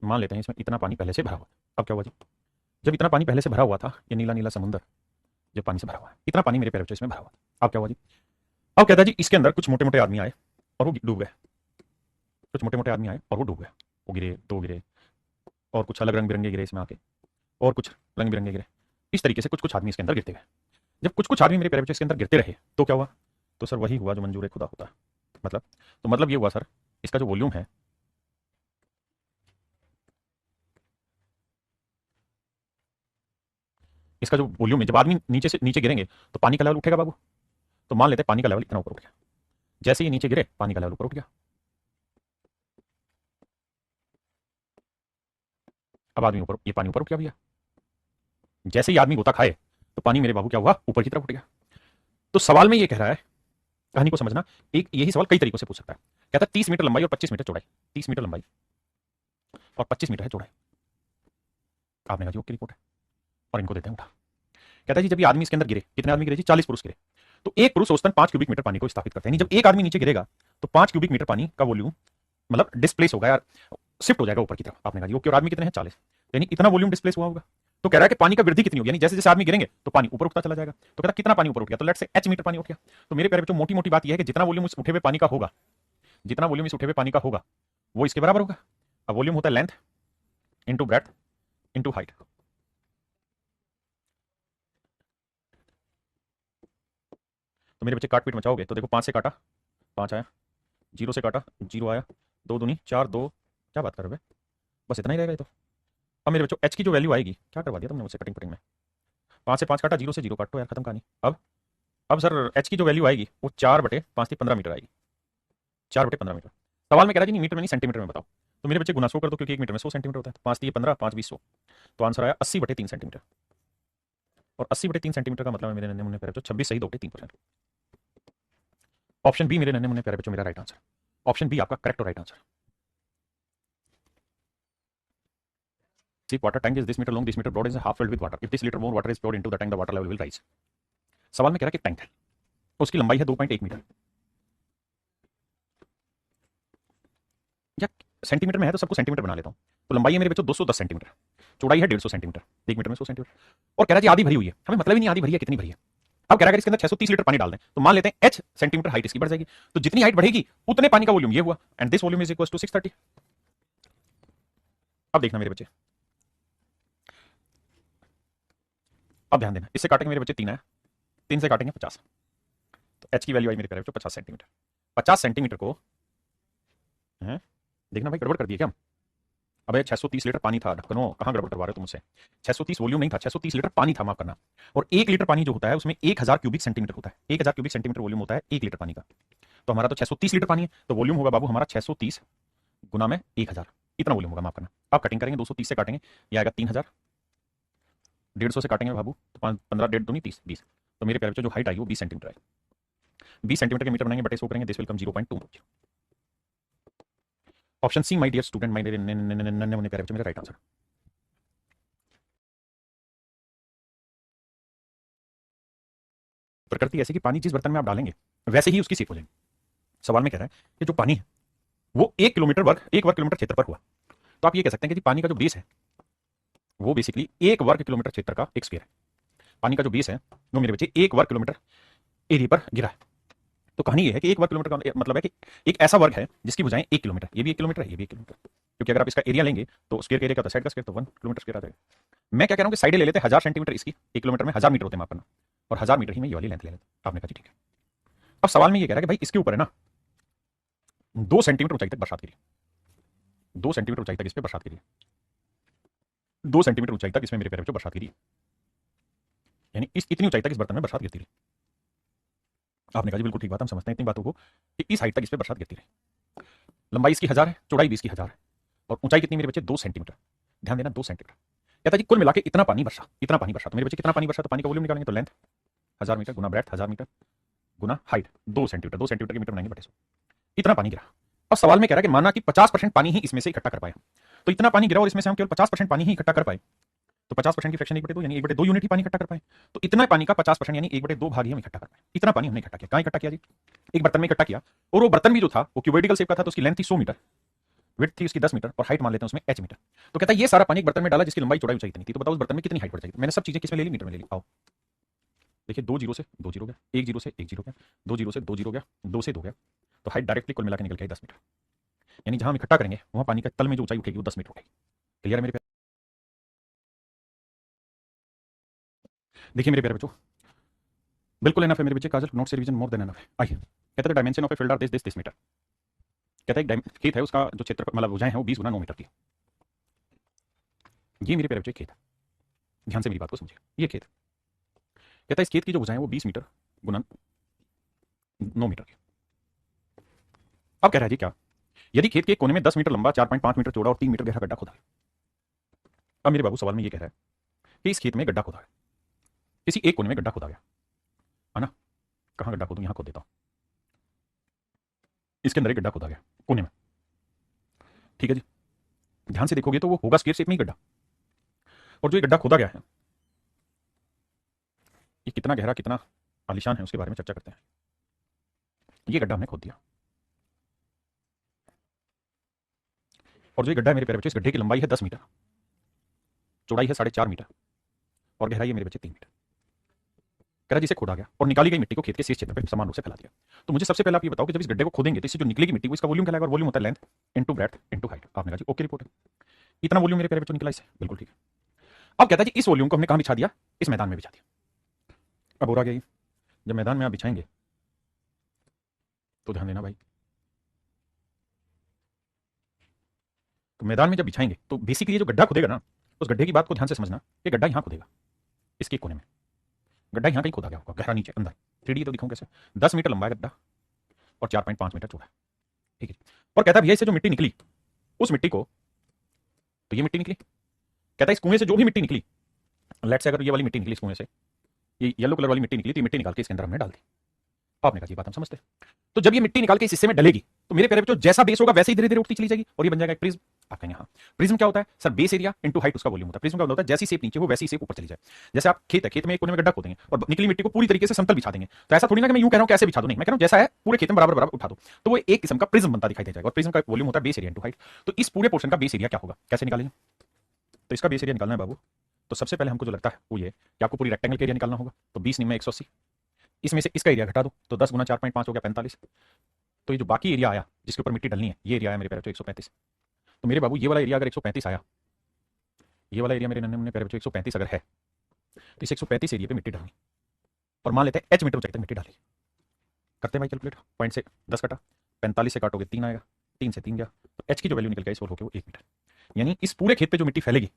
मान लेते हैं इसमें इतना पानी पहले से भरा हुआ था। अब क्या हुआ जी, जब इतना पानी पहले से भरा हुआ था, ये नीला नीला समुद्र जब पानी से भरा हुआ है, इतना पानी मेरे पैरों इसमें भरा हुआ था। अब क्या हुआ जी, अब कहता है जी इसके अंदर कुछ मोटे मोटे आदमी आए और वो डूब गए, कुछ मोटे मोटे आदमी आए और वो डूब गए, वो गिरे, 2 गिरे, और कुछ अलग रंग बिरंगे गिरे इसमें आके, और कुछ रंग बिरंगे गिरे। इस तरीके से कुछ कुछ आदमी इसके अंदर गिरते गए। जब कुछ कुछ आदमी मेरे पैरों इसके अंदर गिरते रहे तो क्या हुआ, तो सर वही हुआ जो मंजूर खुदा होता है। मतलब तो मतलब ये हुआ सर, इसका जो वॉल्यूम है, इसका जो वॉल्यूम है, जब आदमी नीचे से नीचे गिरेंगे तो पानी का लेवल उठेगा बाबू। तो मान लेते हैं पानी का लेवल इतना ऊपर उठ गया, जैसे ही नीचे गिरे पानी का लेवल ऊपर उठ गया। अब आदमी ऊपर, ये पानी ऊपर उठ गया भैया, जैसे ही आदमी गोता खाए तो पानी मेरे बाबू क्या हुआ, ऊपर की तरफ उठ गया। तो सवाल में ये कह रहा है, कहानी को समझना, एक यही सवाल कई तरीकों से पूछ सकता है। कहता है 30 मीटर लंबाई और 25 मीटर चौड़ाई, 30 मीटर लंबाई और 25 मीटर है चौड़ाई। आपने कहा जी ओके रिपोर्ट है, और इनको देते हैं उठा। कहता है जी जब ये आदमी इसके अंदर गिरे, कितने आदमी गिरे जी, 40 पुरुष गिरे, तो एक पुरुष औसतन 5 क्यूबिक मीटर पानी को स्थापित करते हैं। जब एक आदमी नीचे गिरेगा तो 5 क्यूबिक मीटर पानी का वॉल्यूम मतलब डिस्प्लेस होगा यार, शिफ्ट हो जाएगा ऊपर की तरफ। आपने कहा जी ओके, और आदमी कितने हैं, 40, यानी इतना वॉल्यूम डिस्प्लेस हुआ होगा। तो कह रहा है कि पानी का वृद्धि कितनी होगी, यानी जैसे जैसे आदमी गिरेंगे तो पानी ऊपर उठता चला जाएगा। तो कहता कितना पानी ऊपर उठ गया, तो लेट्स से h मीटर पानी उठ गया। तो मेरे प्यारे बच्चों मोटी मोटी बात यह है कि जितना वॉल्यूम इस उठे हुए पानी का होगा, जितना वॉल्यूम इस उठे हुए पानी का होगा वो इसके बराबर होगा। अब वॉल्यूम होता है length into breadth into height. तो मेरे बच्चे काट पीट मचाओगे तो देखो 5 से काटा 5 आया, 0 से काटा 0 आया, 2 दूनी 4, 2, क्या बात कर रहे हो, बस इतना ही रहेगा ये तो। अब मेरे बच्चों एच की जो वैल्यू आएगी, क्या करवा दिया तुमने मुझसे कटिंग कटिंग में, 5 से 5 काटा, 0 से 0 काटो यार, खत्म कहानी। अब सर एच की जो वैल्यू आएगी वो 4/5 15 मीटर आएगी, 4/15 मीटर। सवाल में कह रहा है जी मीटर में नहीं सेंटीमीटर में बताओ। तो मेरे बच्चे गुना 100 कर दो, क्योंकि 1 मीटर में 100 सेंटीमीटर होता है। 5 3 15, 5 20 100, तो आंसर आया 80/3 सेंटीमीटर। और 80/3 सेंटीमीटर का मतलब है मेरे नन्हे मुन्ने प्यारे बच्चों 26 सही 2/3%। ऑप्शन बी मेरे नन्हे मुन्ने प्यारे बच्चों मेरा राइट आंसर, ऑप्शन बी आपका करेक्ट और right answer. See, water tank is this meter long, this meter broad, is half filled with water. If this liter more water is poured into the tank, the water level will rise. सवाल में कह रहा है कि टैंक है, उसकी लंबाई है 2.1 मीटर, या सेंटीमीटर में है तो सबको सेंटीमीटर बना लेता हूं। तो लंबाई है मेरे बच्चों 210 सेंटीमीटर, चौड़ाई है 150 सेंटीमीटर, 1 मीटर में 100 सेंटीमीटर। और कह रहा है जी आधी भरी हुई है, हमें मतलब ही नहीं आधी भरी है कितनी भरी है। अब कह रहा है अगर इसके अंदर 630 लीटर पानी डाल दें तो मान लेते हैं h सेंटीमीटर हाइट इसकी बढ़ जाएगी, तो जितनी हाइट बढ़ेगी उतने पानी का वॉल्यूम ये हुआ, and this volume is equal to 630। अब देखना मेरे बच्चे, अब ध्यान देना, इससे काटेंगे मेरे बच्चे 3 है, 3 से काटेंगे 50, तो h की वैल्यू आई मेरे प्यारे बच्चों 50 सेंटीमीटर। 50 सेंटीमीटर को है देखना भाई, गड़बड़ कर दिए क्या हम? अबे 630 लीटर पानी था, ढक्कनो कहां गड़बड़ करवा रहे हो तुम मुझसे? 630 वॉल्यूम नहीं था, 630 लीटर पानी था, माफ करना। और 1 लीटर पानी जो होता है उसमें 1000 क्यूबिक सेंटीमीटर होता है, 1000 क्यूबिक सेंटीमीटर वॉल्यूम होता है 1 लीटर पानी का। तो हमारा तो 630 लीटर पानी है, तो वॉल्यूम होगा बाबू हमारा 630 गुना में 1000, इतना वॉल्यूम होगा, माफ करना। अब कटिंग करेंगे, 230 से काटेंगे, ये आएगा 3000, 150 से काटेंगे बाबू तो 15 1.5 दूनी 30 20, तो मेरे प्यारे बच्चों जो हाइट आई वो 20 सेंटीमीटर आई। 20 सेंटीमीटर के मीटर बनाएंगे, बटे 100 करेंगे, this will come 0.2। Option C my dear student, my dear नन्हे मुन्ने प्यारे बच्चे, मेरा राइट आंसर। प्रकृति ऐसे कि पानी जिस बर्तन में आप डालेंगे वैसे ही उसकी शेप हो जाएगी। सवाल में कह रहा है कि जो पानी है वो 1 किलोमीटर वर्ग 1 वर्ग किलोमीटर क्षेत्र पर हुआ, तो आप ये कह सकते हैं कि पानी का जो बेस है वो बेसिकली 1 वर्ग किलोमीटर क्षेत्र का एक स्फीयर है। पानी का जो बेस है वो मेरे बच्चे 1 वर्ग किलोमीटर एरिया पर गिरा है। तो कहानी ये है कि 1 वर्ग किलोमीटर का मतलब है कि एक ऐसा वर्ग है जिसकी भुजाएं 1 किलोमीटर, ये भी 1 किलोमीटर है, ये भी 1 किलोमीटर, क्योंकि अगर आप इसका एरिया लेंगे तो स्क्वायर का एरिया क्या होता है, साइड का स्क्वायर, तो 1 किलोमीटर स्क्वायर आ जाएगा। मैं क्या कह रहा हूं कि साइड ले लेते हैं 1000 सेंटीमीटर इसकी, 1 किलोमीटर में 1000 मीटर होते हैं, माफ करना, और 1000 मीटर ही में ये वाली लेंथ ले लेते हैं। आपने कहा जी ठीक है। अब सवाल में ये कह रहा है कि भाई इसके ऊपर है ना 2 सेंटीमीटर ऊंचाई तक बरसात गिरी, 2 सेंटीमीटर ऊंचाई तक इस पे बरसात गिरी, 2 सेंटीमीटर ऊंचाई तक इसमें मेरे प्यारे बच्चों बरसात गिरी, यानी इस इतनी ऊंचाई तक इस बर्तन में बरसात गिरती रही। आपने कहा जी बिल्कुल ठीक बात, हम समझते हैं इतनी बातों को कि इस हाइट तक इस पे बरसात गिरती रही। लंबाई इसकी 1000 है, चौड़ाई भी इसकी 1000 है, और ऊंचाई कितनी मेरे बच्चे 2 सेंटीमीटर। ध्यान देना 2 सेंटीमीटर। कहता जी कुल मिला के इतना पानी बरसा, इतना पानी बरसा, तो मेरे बच्चे कितना पानी बरसा, तो पानी का वॉल्यूम निकालेंगे, तो लेंथ 1000 मीटर गुना ब्रेथ 1000 मीटर गुना हाइट 2 सेंटीमीटर, 2 सेंटीमीटर के मीटर बनाएंगे बटे 100, इतना पानी गिरा। अब सवाल में कह रहा है कि माना कि 50% पानी ही इसमें से इकट्ठा कर पाए, तो इतना पानी गिरा और इसमें से हम केवल 50% पानी ही इकट्ठा कर पाए, तो 50% की फ्रैक्शन 1/2 यानी 1/2 यूनिट ही पानी इकट्ठा कर पाए, तो इतना पानी का 50% यानी 1/2 भाग ही हम इकट्ठा कर पाए। इतना पानी हमने इकट्ठा किया, कहां इकट्ठा किया जी? एक बर्तन में इकट्ठा किया, और वो बर्तन भी जो था वो क्यूबोइडिकल शेप का था, तो उसकी लेंथ थी 100 मीटर, विड्थ थी उसकी 10 मीटर, और हाइट मान लेते हैं उसमें h मीटर। तो कहता है ये सारा पानी एक बर्तन में डाला जिसकी लंबाई चौड़ाई ऊंचाई इतनी थी, तो बताओ उस बर्तन में कितनी हाइट बढ़ जाएगी। मैंने सब चीजें किसमें ले ली, मीटर में ले ली। आओ देखिए, 2 जीरो से 2 जीरो गया, 1 जीरो से 1 जीरो गया, 2 जीरो से 2 जीरो गया, 2 से 2 गया, तो हाइट डायरेक्टली कुल मिला के निकल के 10 मीटर, यानी जहां हम इकट्ठा करेंगे वहां पानी का तल में जो ऊंचाई उठेगी वो 10 मीटर उठेगी। क्लियर है मेरे प्यारे? देखिए मेरे प्यारे बच्चों, बिल्कुल एनफ है मेरे बच्चे, काजल नोट से रिवीजन मोर देन एनफ है। आइए, कहते हैं dimension of a field are this metre. कहता है एक खेत है, उसका जो क्षेत्र मतलब भुजाएं है वो 20 गुना 9 मीटर की। ये मेरे प्यारे बच्चे खेत है, ध्यान से मेरी बात को समझिए, ये खेत कहता है इस खेत की जो भुजाएं वो 20 मीटर गुना 9 मीटर की। अब कह रहा है जी क्या, यदि खेत के एक कोने में 10 मीटर लंबा 4.5 मीटर चौड़ा और 3 मीटर गहरा गड्ढा खोदा है। अब मेरे बाबू सवाल में ये कह रहा है कि इस खेत में गड्ढा खोदा है, किसी एक कोने में गड्ढा खोदा गया है ना, कहां गड्ढा खोदूं, यहां खोद देता हूं, इसके अंदर एक गड्ढा खोदा गया कोने में, ठीक है जी। ध्यान से देखोगे तो वो होगा स्क्वायर शेप में ही गड्ढा, और जो ये गड्ढा खोदा गया है ये कितना गहरा कितना आलिशान है उसके बारे में चर्चा करते हैं। ये गड्ढा हमने खोद दिया, और जो ये गड्ढा है मेरे प्यारे बच्चे, इस गड्ढे की लंबाई है 10 मीटर, चौड़ाई है 4.5 मीटर, और गहराई है मेरे बच्चे 3 मीटर। कह रहा जिसे खोदा गया और निकाली गई मिट्टी को खेत के शेष क्षेत्र पर समान रूप से फैला दिया। तो मुझे सबसे पहले आप ये बताओ कि जब इस गड्ढे को खोदेंगे तो इससे जो निकलेगी मिट्टी वो इसका वॉल्यूम कहलाएगा, और वॉल्यूम होता है length into breadth into height. आपने कहा जी ओके रिपोर्ट है, इतना वॉल्यूम मेरे प्यारे बच्चों निकला इससे, बिल्कुल ठीक है। अब कहता है जी इस वॉल्यूम को हमने कहां बिछा दिया, इस मैदान में बिछा दिया। अब हो रहा गया, जब मैदान में आप बिछाएंगे तो ध्यान देना भाई, तो मैदान में जब बिछाएंगे तो बेसिकली जो गड्ढा खोदेगा ना, उस गड्ढे की बात को ध्यान से समझना, ये गड्ढा यहां खोदेगा, इसके कोने में गड्ढा यहां कहीं खोदा गया होगा, गहरा नीचे अंदर। 3D तो दिखाऊं कैसे, 10 मीटर लंबा है गड्ढा और 4.5 मीटर चौड़ा, ठीक है। और कहता है भैया इससे जो मिट्टी निकली उस मिट्टी को, तो ये मिट्टी निकली, कहता है इस कुएं से जो भी मिट्टी निकली, लेट से अगर ये वाली मिट्टी निकली इस कुएं से, ये येलो कलर वाली मिट्टी निकली, तो मिट्टी निकाल के इसके अंदर हमने डाल दी। आपने कहा ये बात हम समझते हैं। तो जब ये मिट्टी निकाल के इस हिस्से में डलेगी तो मेरे प्यारे बच्चों जैसा बेस होगा वैसे ही धीरे धीरे उठती चली जाएगी, और ये बन जाएगा एक प्रिज्म। आप कहेंगे हाँ प्रिज्म क्या होता है sir, base area into height उसका वॉल्यूम होता है। प्रिज्म का होता है जैसी शेप नीचे हो वैसी शेप ऊपर चली जाए। जैसे आप खेत है, खेत में एक कोने में गड्ढा खोदेंगे और निकली मिट्टी को पूरी तरीके से समतल बिछा देंगे, तो ऐसा थोड़ी ना कि मैं यूं कह रहा हूं कैसे बिछा दो, नहीं मैं कह रहा हूं जैसा है पूरे खेत में बराबर बराबर उठा दो, तो वो एक किस्म का प्रिज्म बनता दिखाई दे जाएगा। और प्रिज्म का वॉल्यूम होता है बेस एरिया इनटू हाइट। तो इस पूरे पोर्शन का बेस एरिया क्या होगा, कैसे निकालेंगे? तो इसका बेस एरिया निकालना है बाबू, तो सबसे पहले हमको जो लगता है वो ये कि आपको पूरी रेक्टेंगल का एरिया निकालना होगा। तो 20 में 180, इसमें से इसका एरिया घटा दो तो 10 गुना 4.5 हो गया 45। तो ये जो बाकी एरिया आया जिसके ऊपर मिट्टी डलनी है, ये एरिया आया मेरे पैर बच्चों 135। तो मेरे बाबू ये वाला एरिया अगर 135 आया, ये वाला एरिया मेरे नन्हे मुन्ने प्यारे बच्चों 135 अगर है, तो इस 135 एरिया पे मिट्टी डालनी, और मान लेते हैं एच मीटर ऊंचाई तक मिट्टी डाली। करते हैं भाई कैलकुलेट, पॉइंट से 10 कटा, 45 से काटोगे 3 आएगा, 3 से 3 गया, तो एच की जो वैल्यू निकल गई सोल्व होकर वो 1 मीटर। यानी इस पूरे खेत पे जो मिट्टी फैलेगी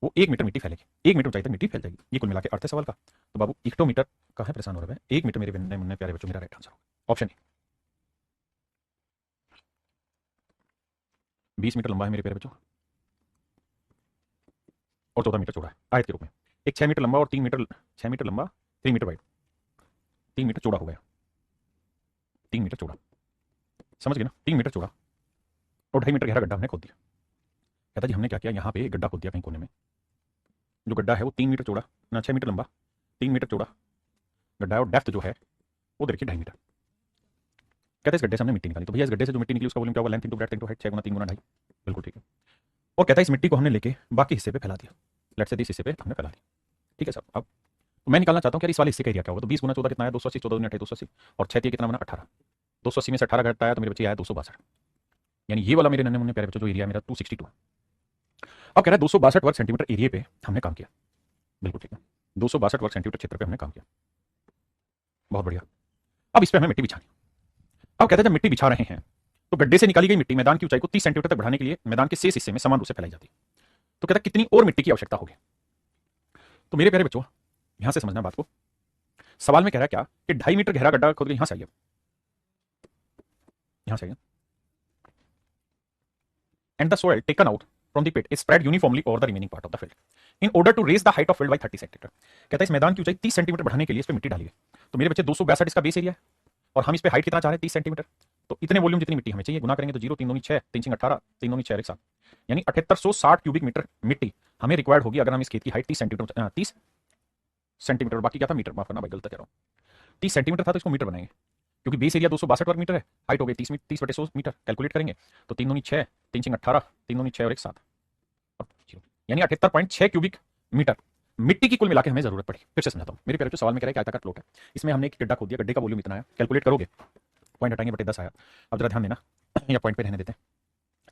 वो 1 मीटर मिट्टी फैलेगी, 1 मीटर ऊंचाई तक मिट्टी फैल जाएगी। ये कुल मिला के अर्थ है सवाल का। तो बाबू हेक्टोमीटर का है परेशान हो रहा है, 1 मीटर मेरे नन्हे मुन्ने प्यारे बच्चों मेरा राइट आंसर होगा ऑप्शन ए। 20 मीटर लंबा है मेरे प्यारे बच्चों और 14 मीटर चौड़ा है आयत के रूप में। एक 6 मीटर लंबा और 3 मीटर, 6 मीटर लंबा 3 मीटर वाइड, 3 मीटर चौड़ा हो गया, 3 मीटर चौड़ा, समझ गए ना, 3 मीटर चौड़ा और 2.5 मीटर गहरा गड्ढा हमने खोद दिया। कहता जी हमने क्या किया, यहाँ पे एक गड्ढा खोद दिया कहीं कोने में, जो गड्ढा है वो 3 मीटर चौड़ा ना 6 मीटर लंबा, 3 मीटर चौड़ा गड्ढा है और डेप्थ जो है वो देखिए 2.5 मीटर। कहते इस गड्ढे से हमने मिट्टी निकाली, तो भैया इस गड्ढे से जो मिट्टी निकली उसका वॉल्यूम क्या होगा, length into breadth into height, 6 गुना 3 गुना 2.5, बिल्कुल ठीक है। और कहता है इस मिट्टी को हमने लेके बाकी हिस्से पे फैला दिया, लेट्स से इस हिस्से पे हमने फैला दिया, ठीक है सर। अब मैं निकालना चाहता हूँ कि इस वाले हिस्से का एरिया क्या होगा, तो 20 गुना 14 कितना आया 280, 14 गुना 28 280, और 6 कितना बना 18, 280 में से 18 घटता है तो मेरे बच्चे आया 262। यानी ये वाला मेरे नन्हे मुन्ने प्यारे बच्चों जो एरिया मेरा 262 है। अब कह रहा है 262 वर्ग सेंटीमीटर एरिया पे हमने काम किया, बिल्कुल ठीक है, 262 वर्ग सेंटीमीटर क्षेत्र पे हमने काम किया, बहुत बढ़िया। अब इस पे हमें मिट्टी बिछानी। अब कहते हैं जब मिट्टी बिछा रहे हैं तो गड्ढे से निकाली गई मिट्टी मैदान की ऊंचाई को 30 सेंटीमीटर तक बढ़ाने के लिए मैदान के शेष हिस्से में समान रूप से फैलाई जाती है। तो कहता है कितनी और मिट्टी की आवश्यकता होगी। तो मेरे प्यारे बच्चों यहां से समझना बात को, सवाल में कह रहा है क्या कि 2.5 मीटर गहरा गड्ढा खोद के यहां से आइए, यहां से आइए, and the soil taken out from the pit is spread uniformly over the remaining part of the field in order to raise the height of field by 30 centimetre. कहता है इस मैदान की ऊंचाई 30 सेंटीमीटर बढ़ाने के लिए इस पे मिट्टी डाली है। तो मेरे बच्चे 262 इसका बेस एरिया है और हम इस पे हाइट कितना चाह रहे हैं 30 सेंटीमीटर। तो इतने वॉल्यूम जितनी मिट्टी हमें चाहिए गुना करेंगे तो 0 3 दूनी 6 3 6 18 3 दूनी 6 7, यानी 7860 क्यूबिक मीटर मिट्टी हमें रिक्वायर्ड होगी अगर हम इस खेत की हाइट 30 सेंटीमीटर 30 सेंटीमीटर बाकी क्या था मीटर, माफ करना भाई गलत कह रहा हूँ, 30 सेंटीमीटर था तो इसको मीटर बनाएंगे क्योंकि बेस एरिया 262 वर्ग मीटर है, हाइट हो गई 30/100 मीटर, कैलकुलेट करेंगे तो 3 दूनी 6 3 6 18 3 दूनी 6 और 1 7, यानी 78.6 क्यूबिक मीटर मिट्टी की कुल मिलाकर हमें जरूरत पड़ी। फिर से समझाता हूँ, मेरे प्यारे बच्चों सवाल में कह रहा है कि आयताकार प्लॉट है, इसमें हमने एक गड्ढा खोद दिया, गड्ढे का वॉल्यूम इतना आया, कैलकुलेट करोगे पॉइंट हटाएंगे बटे 10 आया। अब जरा ध्यान देना या पॉइंट पे रहने देते हैं,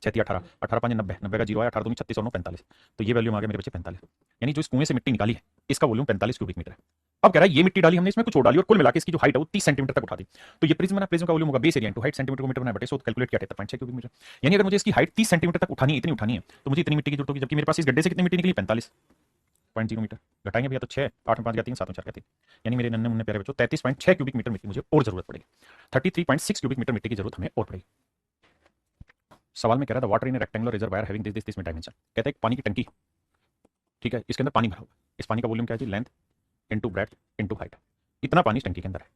6 18 18 5 90 90 का 0 आया, 18 दूनी 36 और 9 45, तो ये वैल्यूम आ गया मेरे बच्चे 45, यानी जो इस कुएं से मिट्टी निकाली है इसका वॉल्यूम 45 क्यूबिक मीटर है। अब कह रहा है ये मिट्टी डाली हमने इसमें कुछ और डाली और कुल मिलाकर इसकी जो हाइट है वो 30 सेंटीमीटर तक उठा दी। तो ये प्रिज्म बना, प्रिज्म का वॉल्यूम होगा base area into height centimetre को मीटर बनाया बटे 100, कैलकुलेट किया 78.6 क्यूबिक मीटर। यानी अगर मुझे इसकी हाइट 30 सेंटीमीटर तक उठानी है, इतनी उठानी है तो मुझे इतनी मिट्टी की जरूरत होगी, जबकि मेरे पास इस गड्ढे से कितनी मिट्टी निकली 45.0 मीटर, घटाएंगे भैया तो 6 8 में 5 गया 3 7 में 4 गया 3, यानी मेरे नन्हे मुन्ने प्यारे बच्चों 33.6 क्यूबिक मीटर मिट्टी मुझे और जरूरत पड़ेगी, 33.6 क्यूबिक मीटर मिट्टी की जरूरत हमें और पड़ेगी। सवाल में कह रहा था water in rectangular reservoir having this में डायमेंशन, कहता है एक पानी की टंकी, ठीक है, इसके अंदर पानी भरा हुआ, इस पानी का वॉल्यूम क्या है जी, length into breadth into height, इतना पानी इस टंकी के अंदर है।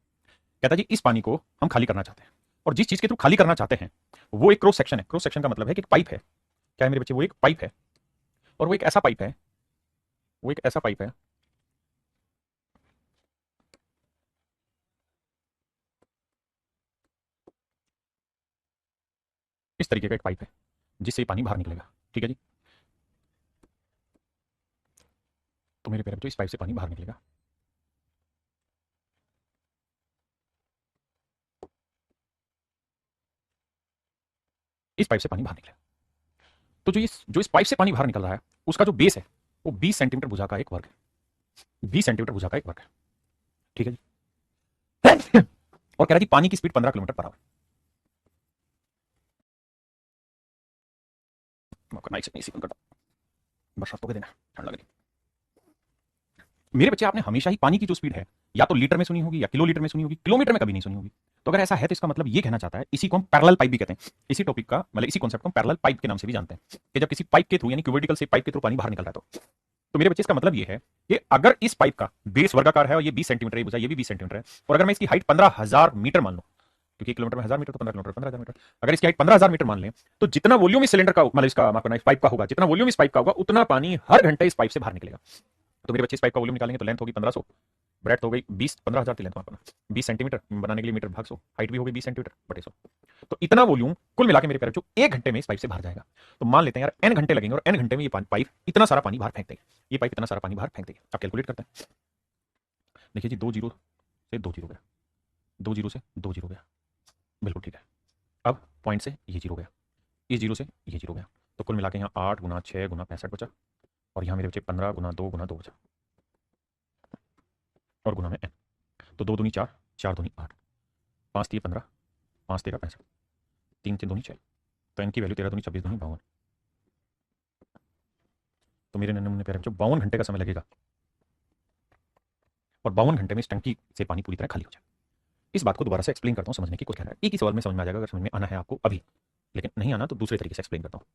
कहता है जी इस पानी को हम खाली करना चाहते हैं और जिस चीज के थ्रू खाली करना चाहते हैं वो एक क्रॉस सेक्शन है। क्रॉस सेक्शन का मतलब है कि एक पाइप है, क्या है मेरे बच्चे, वो एक पाइप है और वो एक ऐसा पाइप है, वो एक ऐसा पाइप है इस तरीके का एक पाइप है जिससे ये पानी बाहर निकलेगा, ठीक है जी। तो मेरे प्यारे बच्चों इस पाइप से पानी बाहर निकलेगा, इस पाइप से पानी बाहर निकलेगा। तो जो इस पाइप से पानी बाहर निकल रहा है उसका जो बेस है वो 20 सेंटीमीटर भुजा का एक वर्ग है, 20 सेंटीमीटर भुजा का एक वर्ग है, ठीक है जी। और कह रहा है जी पानी की स्पीड 15 किलोमीटर पर आवर, बरसातों के दिन ठंड लग रही। मेरे बच्चे आपने हमेशा ही पानी की जो स्पीड है या तो लीटर में सुनी होगी या किलोमीटर में सुनी होगी, किलोमीटर में कभी नहीं सुनी होगी। तो अगर ऐसा है तो इसका मतलब ये कहना चाहता है, इसी को हम पैरेलल पाइप भी कहते हैं, इसी टॉपिक का मतलब इसी कॉन्सेप्ट को हम पैरेलल पाइप के नाम से भी जानते हैं कि जब किसी पाइप के थ्रू यानी क्यूबिकल से पाइप के थ्रू पानी बाहर निकल रहा है तो मेरे बच्चे इसका मतलब ये है कि अगर इस पाइप का बेस वर्गाकार है और ये 20 सेंटीमीटर है, ये भी 20 सेंटीमीटर है, और अगर मैं इसकी हाइट 15,000 मीटर मान लूं, क्योंकि 1 किलोमीटर में 1000 मीटर तो 15 किलोमीटर 15,000 मीटर, अगर इसकी हाइट 15,000 मीटर मान लें तो जितना वॉल्यूम इस सिलेंडर का मतलब इसका माफ करना इस पाइप का होगा, जितना वॉल्यूम इस पाइप का होगा उतना पानी हर घंटे इस पाइप से बाहर निकलेगा। तो मेरे बच्चे इस पाइप का वॉल्यूम निकालेंगे तो लेंथ होगी 1500, ब्रेड्थ हो गई 15,000 की लेंथ माफ करना 20 सेंटीमीटर बनाने के लिए मीटर भाग 100, हाइट भी हो गई 20 सेंटीमीटर बटे 100, तो इतना वॉल्यूम कुल मिला के मेरे प्यारे बच्चों 1 घंटे में इस पाइप से बाहर जाएगा। तो मान लेते हैं यार n घंटे लगेंगे और n घंटे में ये पाइप इतना सारा पानी बाहर फेंक देगी, ये पाइप इतना सारा पानी बाहर फेंक देगी। अब कैलकुलेट करते हैं, देखिए जी 2 0 से 2 0 गया, 2 जीरो से 2 जीरो गया, बिल्कुल ठीक है। अब पॉइंट से ये जीरो गया, इस जीरो से ये जीरो गया, तो कुल मिला के यहाँ 8 गुना 6 गुना 65 बचा, और यहाँ मेरे बचे 15 गुना 2 बचा, और गुना में n। तो 2 दूनी 4, 4 दूनी 8, 5 3 15, 5 13 65, 3 3 दूनी 6, तो n की वैल्यू 13 दूनी 26 दूनी 52। तो मेरे नन्हे मुन्ने प्यारे बच्चों 52 घंटे का समय लगेगा, और 52 घंटे में इस टंकी से पानी पूरी तरह खाली हो जाए। इस बात को दोबारा से एक्सप्लेन करता हूँ, समझने की कोशिश कर रहा है। एक ही सवाल में समझ में आ जाएगा अगर समझ में आना है आपको अभी, लेकिन नहीं आना तो दूसरे तरीके से एक्सप्लेन करता हूँ।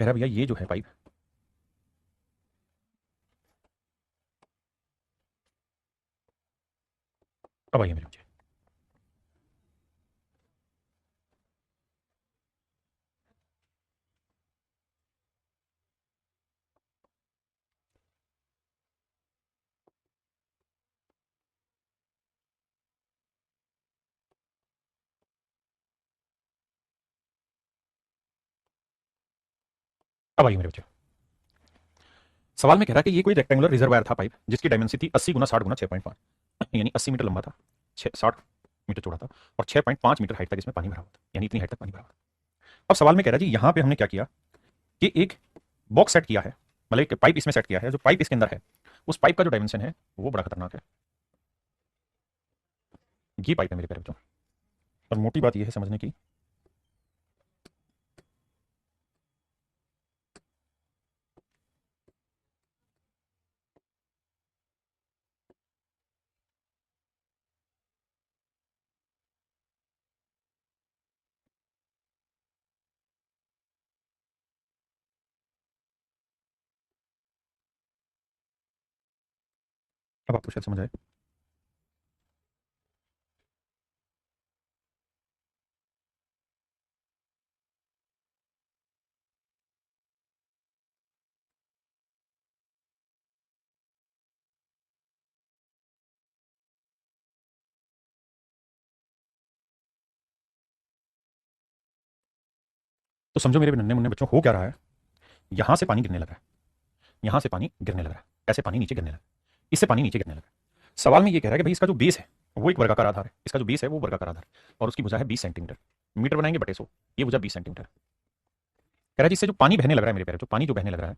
कह रहा भैया ये जो है पाइप, अब आइए मेरे बच्चे, अब आइए मेरे बच्चे। सवाल में कह रहा है कि ये कोई रेक्टेंगुलर रिजर्वायर था पाइप, जिसकी डायमेंसिटी 80 गुना 60 गुना 6.5, यानी 80 मीटर लंबा था, 60 मीटर चौड़ा था, और 6.5 मीटर हाइट तक इसमें पानी भरा हुआ था, यानी इतनी हाइट तक पानी भरा हुआ था। अब सवाल में कह रहा है जी यहाँ पे हमने क्या किया कि एक बॉक्स सेट किया है, मतलब एक पाइप इसमें सेट किया है, जो पाइप इसके अंदर है उस पाइप का जो डायमेंशन है वो बड़ा खतरनाक है। ये पाइप है मेरे प्यारे बच्चों, और मोटी बात यह है समझने की, अब आपको शायद समझ आए। तो समझो मेरे नन्हे मुन्ने बच्चों, हो क्या रहा है, यहां से पानी गिरने लगा है, यहां से पानी गिरने लगा है, ऐसे पानी नीचे गिरने लगा, इससे पानी नीचे गिरने लगा। सवाल में ये कह रहा है कि भाई इसका जो बेस है वो एक वर्गाकार आधार है, इसका जो बेस है वो वर्गाकार आधार, और उसकी भुजा है 20 सेंटीमीटर, मीटर बनाएंगे बटे 100, ये भुजा 20 सेंटीमीटर। कह रहा है जिससे जो पानी बहने लग रहा है मेरे प्यारे, जो पानी जो बहने लग रहा है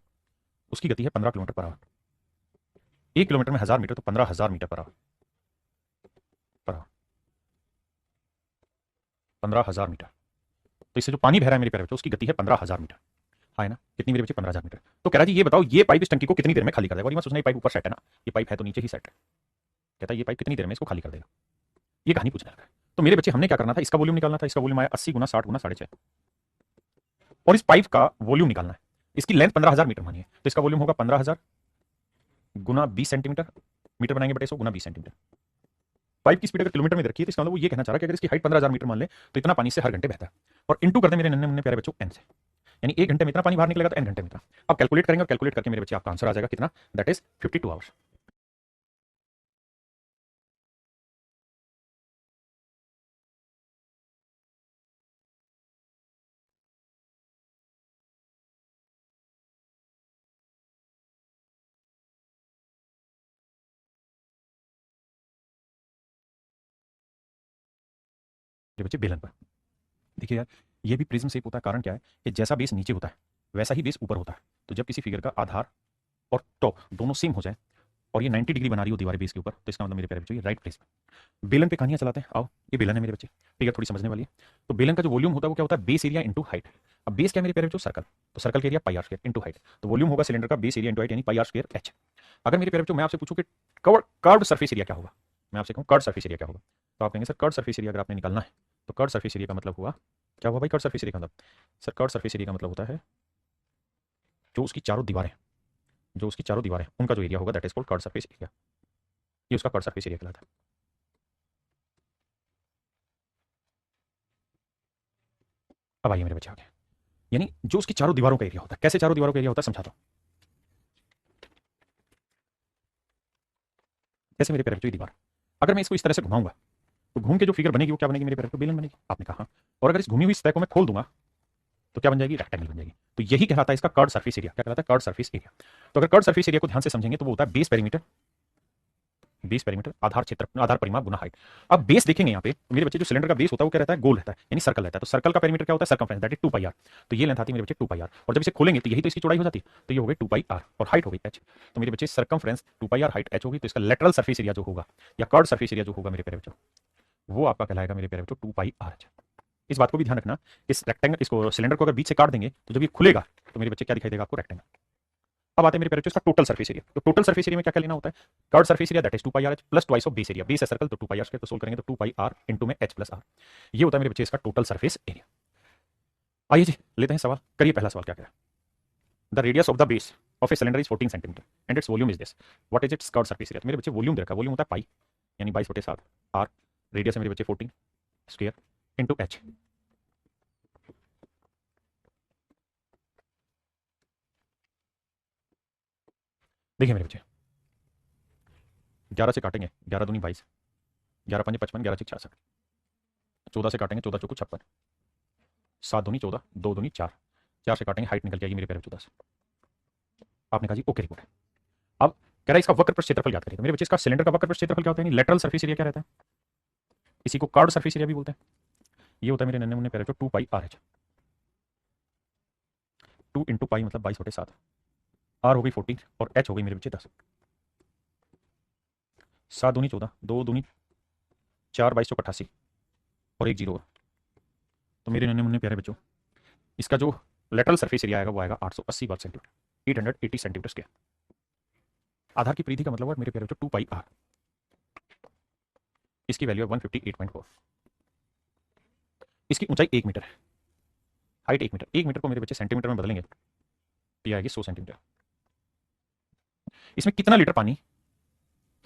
उसकी गति है 15 किलोमीटर पर आवर। 1 किलोमीटर में 1000 मीटर, तो 15,000 metre per hour, per hour 15,000 metre. तो इससे जो पानी बह रहा है मेरे प्यारे बच्चों उसकी गति है 15,000 मीटर। हाँ है ना, कितनी मेरे बच्चे 15,000 मीटर। तो कह रहा है जी ये बताओ ये पाइप इस टंकी को कितनी देर में खाली कर देगा, और ये मत सोचना ये पाइप ऊपर सेट है ना, ये पाइप है तो नीचे ही सेट है। कहता है ये पाइप कितनी देर में इसको खाली कर देगा, ये कहानी पूछने लगा है। तो मेरे बच्चे हमने क्या करना था, इसका वॉल्यूम निकालना था, इसका वॉल्यूम आया 80 गुना 60 गुना 6.5, और इस पाइप का वॉल्यूम निकालना है। इसकी लेंथ 15,000 मीटर मानिए, तो इसका वॉल्यूम होगा 15,000 गुना 20 सेंटीमीटर, मीटर बनाएंगे बटे 100 गुना 20 सेंटीमीटर। पाइप की स्पीड अगर किलोमीटर में रखी है तो इसका मतलब वो ये कहना चाह रहा है कि अगर इसकी हाइट 15,000 मीटर मान ले तो इतना पानी से हर घंटे बहता है, और इंटू करते मेरे नन्हे मुन्ने प्यारे बच्चों एन से, यानी 1 घंटे में इतना पानी बाहर निकलेगा तो एन घंटे में इतना। अब कैलकुलेट करेंगे, और कैलकुलेट करके मेरे बच्चे आपका आंसर आ जाएगा कितना, दैट इज 52 आवर्स। मेरे बच्चे बेलन पर देखिए यार, ये भी प्रिज्म शेप होता है, कारण क्या है कि जैसा बेस नीचे होता है वैसा ही बेस ऊपर होता है। तो जब किसी फिगर का आधार और टॉप दोनों सेम हो जाए और ये 90 डिग्री बना रही हो दीवार बेस के ऊपर, तो इसका मतलब मेरे प्यारे बच्चों ये राइट प्लेस में। बेलन पे कहानियां चलाते हैं, आओ ये बेलन है मेरे बच्चे, फिगर थोड़ी समझने वाली है। तो बेलन का जो वॉल्यूम होता है वो क्या होता है, बेस एरिया इंटू हाइट। अब बेस क्या है मेरे प्यारे बच्चों, सर्कल, तो सर्कल का area pi are square into height, तो वॉल्यूम होगा सिलेंडर का बेस एरिया इंटू हाइट यानी पाई आर स्क्वायर एच। अगर मेरे प्यारे बच्चों मैं आपसे पूछूं कि कर्व्ड सरफेस एरिया क्या होगा, मैं आपसे कहूं कर्व्ड सरफेस एरिया क्या होगा, तो आप कहेंगे सर कर्व्ड सरफेस एरिया अगर आपने निकालना है तो कर्व्ड सरफेस एरिया का मतलब हुआ क्या हुआ भाई, कर्व्ड सरफेस एरिया का मतलब, सर कर्व्ड सरफेस एरिया का मतलब होता है जो उसकी चारों दीवारें, जो उसकी चारों दीवारें उनका जो एरिया होगा that is called curved surface area, ये उसका कर्व्ड सरफेस एरिया कहलाता है। अब आइए मेरे बच्चे आगे, यानी जो उसकी चारों दीवारों का एरिया होता है, कैसे चारों दीवारों का एरिया होता है समझाता हूं। जैसे मेरे प्यारे बच्चों ये दीवार, अगर मैं इसको इस तरह से घुमाऊंगा तो घूम के जो फिगर बनेगी वो क्या बनेगी मेरे प्यारे बच्चों, बेलन बनेगी, आपने कहा। और अगर इस घूमी हुई सतह को मैं खोल दूंगा तो क्या बन जाएगी, रेक्टेंगल बन जाएगी। तो यही कहलाता है इसका कर्व्ड सरफेस एरिया, क्या कहलाता है कर्व्ड सरफेस एरिया। तो अगर कर्व्ड सरफेस एरिया को ध्यान से समझेंगे तो वो होता है बेस पेरीमीटर बेस पेरीमीटर आधार क्षेत्र आधार परिमाप गुना हाइट। अब बेस देखेंगे यहाँ पे तो मेरे बच्चे जो सिलेंडर का बेस होता है वो क्या रहता है, गोल रहता है, यानी सर्कल रहता है। तो सर्कल का पेरीमीटर क्या होता है, circumference, that is 2 pi R. तो ये लेंथ आती है मेरे बच्चे 2 पाई आर, और जब इसे खोलेंगे तो यही तो इसकी चौड़ाई हो जाती है, तो ये हो गई 2 पाई आर और हाइट हो गई h। तो मेरे बच्चे circumference 2 pi R, height h होगी, तो इसका लेटरल सरफेस एरिया जो होगा या कर्व्ड सरफेस एरिया जो होगा मेरे प्यारे बच्चों, वो आपका कहलाएगा मेरे प्यारे बच्चों 2 पाई आर h। इस बात को भी ध्यान रखना, इस रेक्टेंगल इसको सिलेंडर को अगर बीच से काट देंगे तो जब ये खुलेगा तो मेरे बच्चे क्या दिखाई देगा आपको, रेक्टेंगल। अब आते हैं मेरे प्यारे बच्चों इसका टोटल सरफेस एरिया। तो टोटल सरफेस एरिया में क्या क्या लेना होता है, curved surface area that is 2 pi are plus twice of base area, base है सर्कल तो 2 पाई आर स्क्वायर, तो सोल्व करेंगे तो 2 पाई आर इनटू में h प्लस r, ये होता है मेरे बच्चे इसका टोटल सरफेस एरिया। आइए जी लेते हैं सवाल, करिए पहला सवाल क्या कह रहा है, the radius of the base of a cylinder is 14 centimetre and its volume is this, what is it's curved surface area. तो मेरे बच्चे वॉल्यूम दे रखा है, वॉल्यूम होता है पाई यानी 22/7 r, रेडियस है मेरे बच्चे 14 स्क्वायर इनटू h। देखिए मेरे बच्चे 11 से काटेंगे 11 दूनी 22, 11 पंजे 55, 11 छक 66, 14 से काटेंगे 14 चौको 56, 7 दूनी 14, 2 दूनी 4, 4 से काटेंगे हाइट निकल के आएगी मेरे प्यारे बच्चों 10। आपने कहा जी ओके रिपोर्ट है। अब कह रहा है इसका वक्र पृष्ठ क्षेत्रफल ज्ञात करिए। तो मेरे बच्चे इसका सिलेंडर का वक्र पृष्ठ क्षेत्रफल क्या होता है, यानी लेटरल सरफेस एरिया क्या रहता है, इसी को कर्व्ड सरफेस एरिया भी बोलते हैं। ये होता है मेरे नन्हे मुन्ने प्यारे बच्चों 2 pi are h, 2 into pi मतलब 22/7, r हो गई 14 और h हो गई मेरे बच्चे 10, 7 दूनी 14, 2 दूनी 4, 2288 और एक जीरो। तो मेरे नन्हे मुन्ने प्यारे बच्चों इसका जो लेटरल सरफेस एरिया आएगा वो आएगा 880 वर्ग सेंटीमीटर, 880 सेंटीमीटर स्क्वायर। आधार की परिधि का मतलब है मेरे प्यारे बच्चों 2 पाई आर, इसकी वैल्यू है 158.4, इसकी ऊंचाई 1 मीटर है, हाइट 1 मीटर, 1 मीटर को मेरे बच्चे सेंटीमीटर में बदलेंगे तो ये आएगी 100 सेंटीमीटर। इसमें कितना लीटर पानी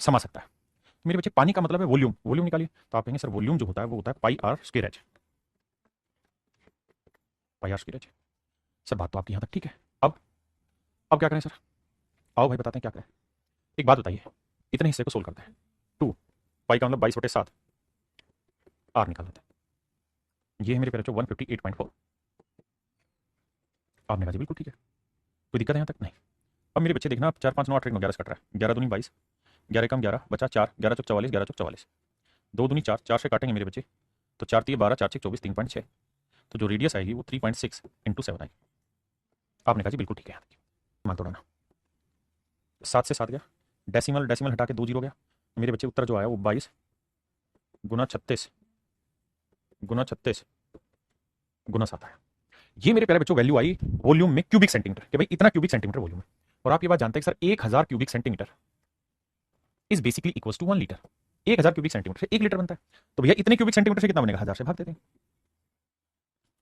समा सकता है, तो मेरे बच्चे पानी का मतलब है वॉल्यूम, वॉल्यूम निकालिए। तो आप कहेंगे सर वॉल्यूम जो होता है वो होता है pi are square h, pi are square h. Sir बात तो आपकी यहां तक ठीक है। अब क्या करें सर, आओ भाई बताते हैं क्या करें। एक बात बताइए, इतने हिस्से को सोल्व करते हैं, 2 पाई का मतलब 22/7, आर निकाल लेते हैं, ये है मेरे प्यारे बच्चों 158.4। आपने कहा जी बिल्कुल ठीक है, कोई दिक्कत है यहाँ तक नहीं। अब मेरे बच्चे देखना 4 5 9 8 1 9 11 से कट रहा है, 11 दूनी 22, 11 कम 11 बचा 4, 11 चौक 44, 11 चौक 44, 2 दूनी 4, 4 से काटेंगे मेरे बच्चे तो 4 3 12, 4 6 24, 3.6, तो जो रेडियस आएगी वो 3.6 इंटू 7 आएगी। आपने कहा जी बिल्कुल ठीक है, मान तोड़ना 7 से 7 गया, डेसिमल डेसिमल हटा के 2 जीरो गया, मेरे बच्चे उत्तर जो आया वो 22 गुना 36 गुना 36 गुना 7 आया। ये मेरे प्यारे बच्चों वैल्यू आई वॉल्यूम में क्यूबिक सेंटीमीटर, कि भाई इतना क्यूबिक सेंटीमीटर वॉल्यूम है। और आप ये बात जानते हैं sir 1000 cubic centimetre is basically equals to 1 litre, 1000 cubic centimetre से 1 लीटर बनता है। तो भैया इतने क्यूबिक सेंटीमीटर से कितना बनेगा, 1000 से भाग देते हैं।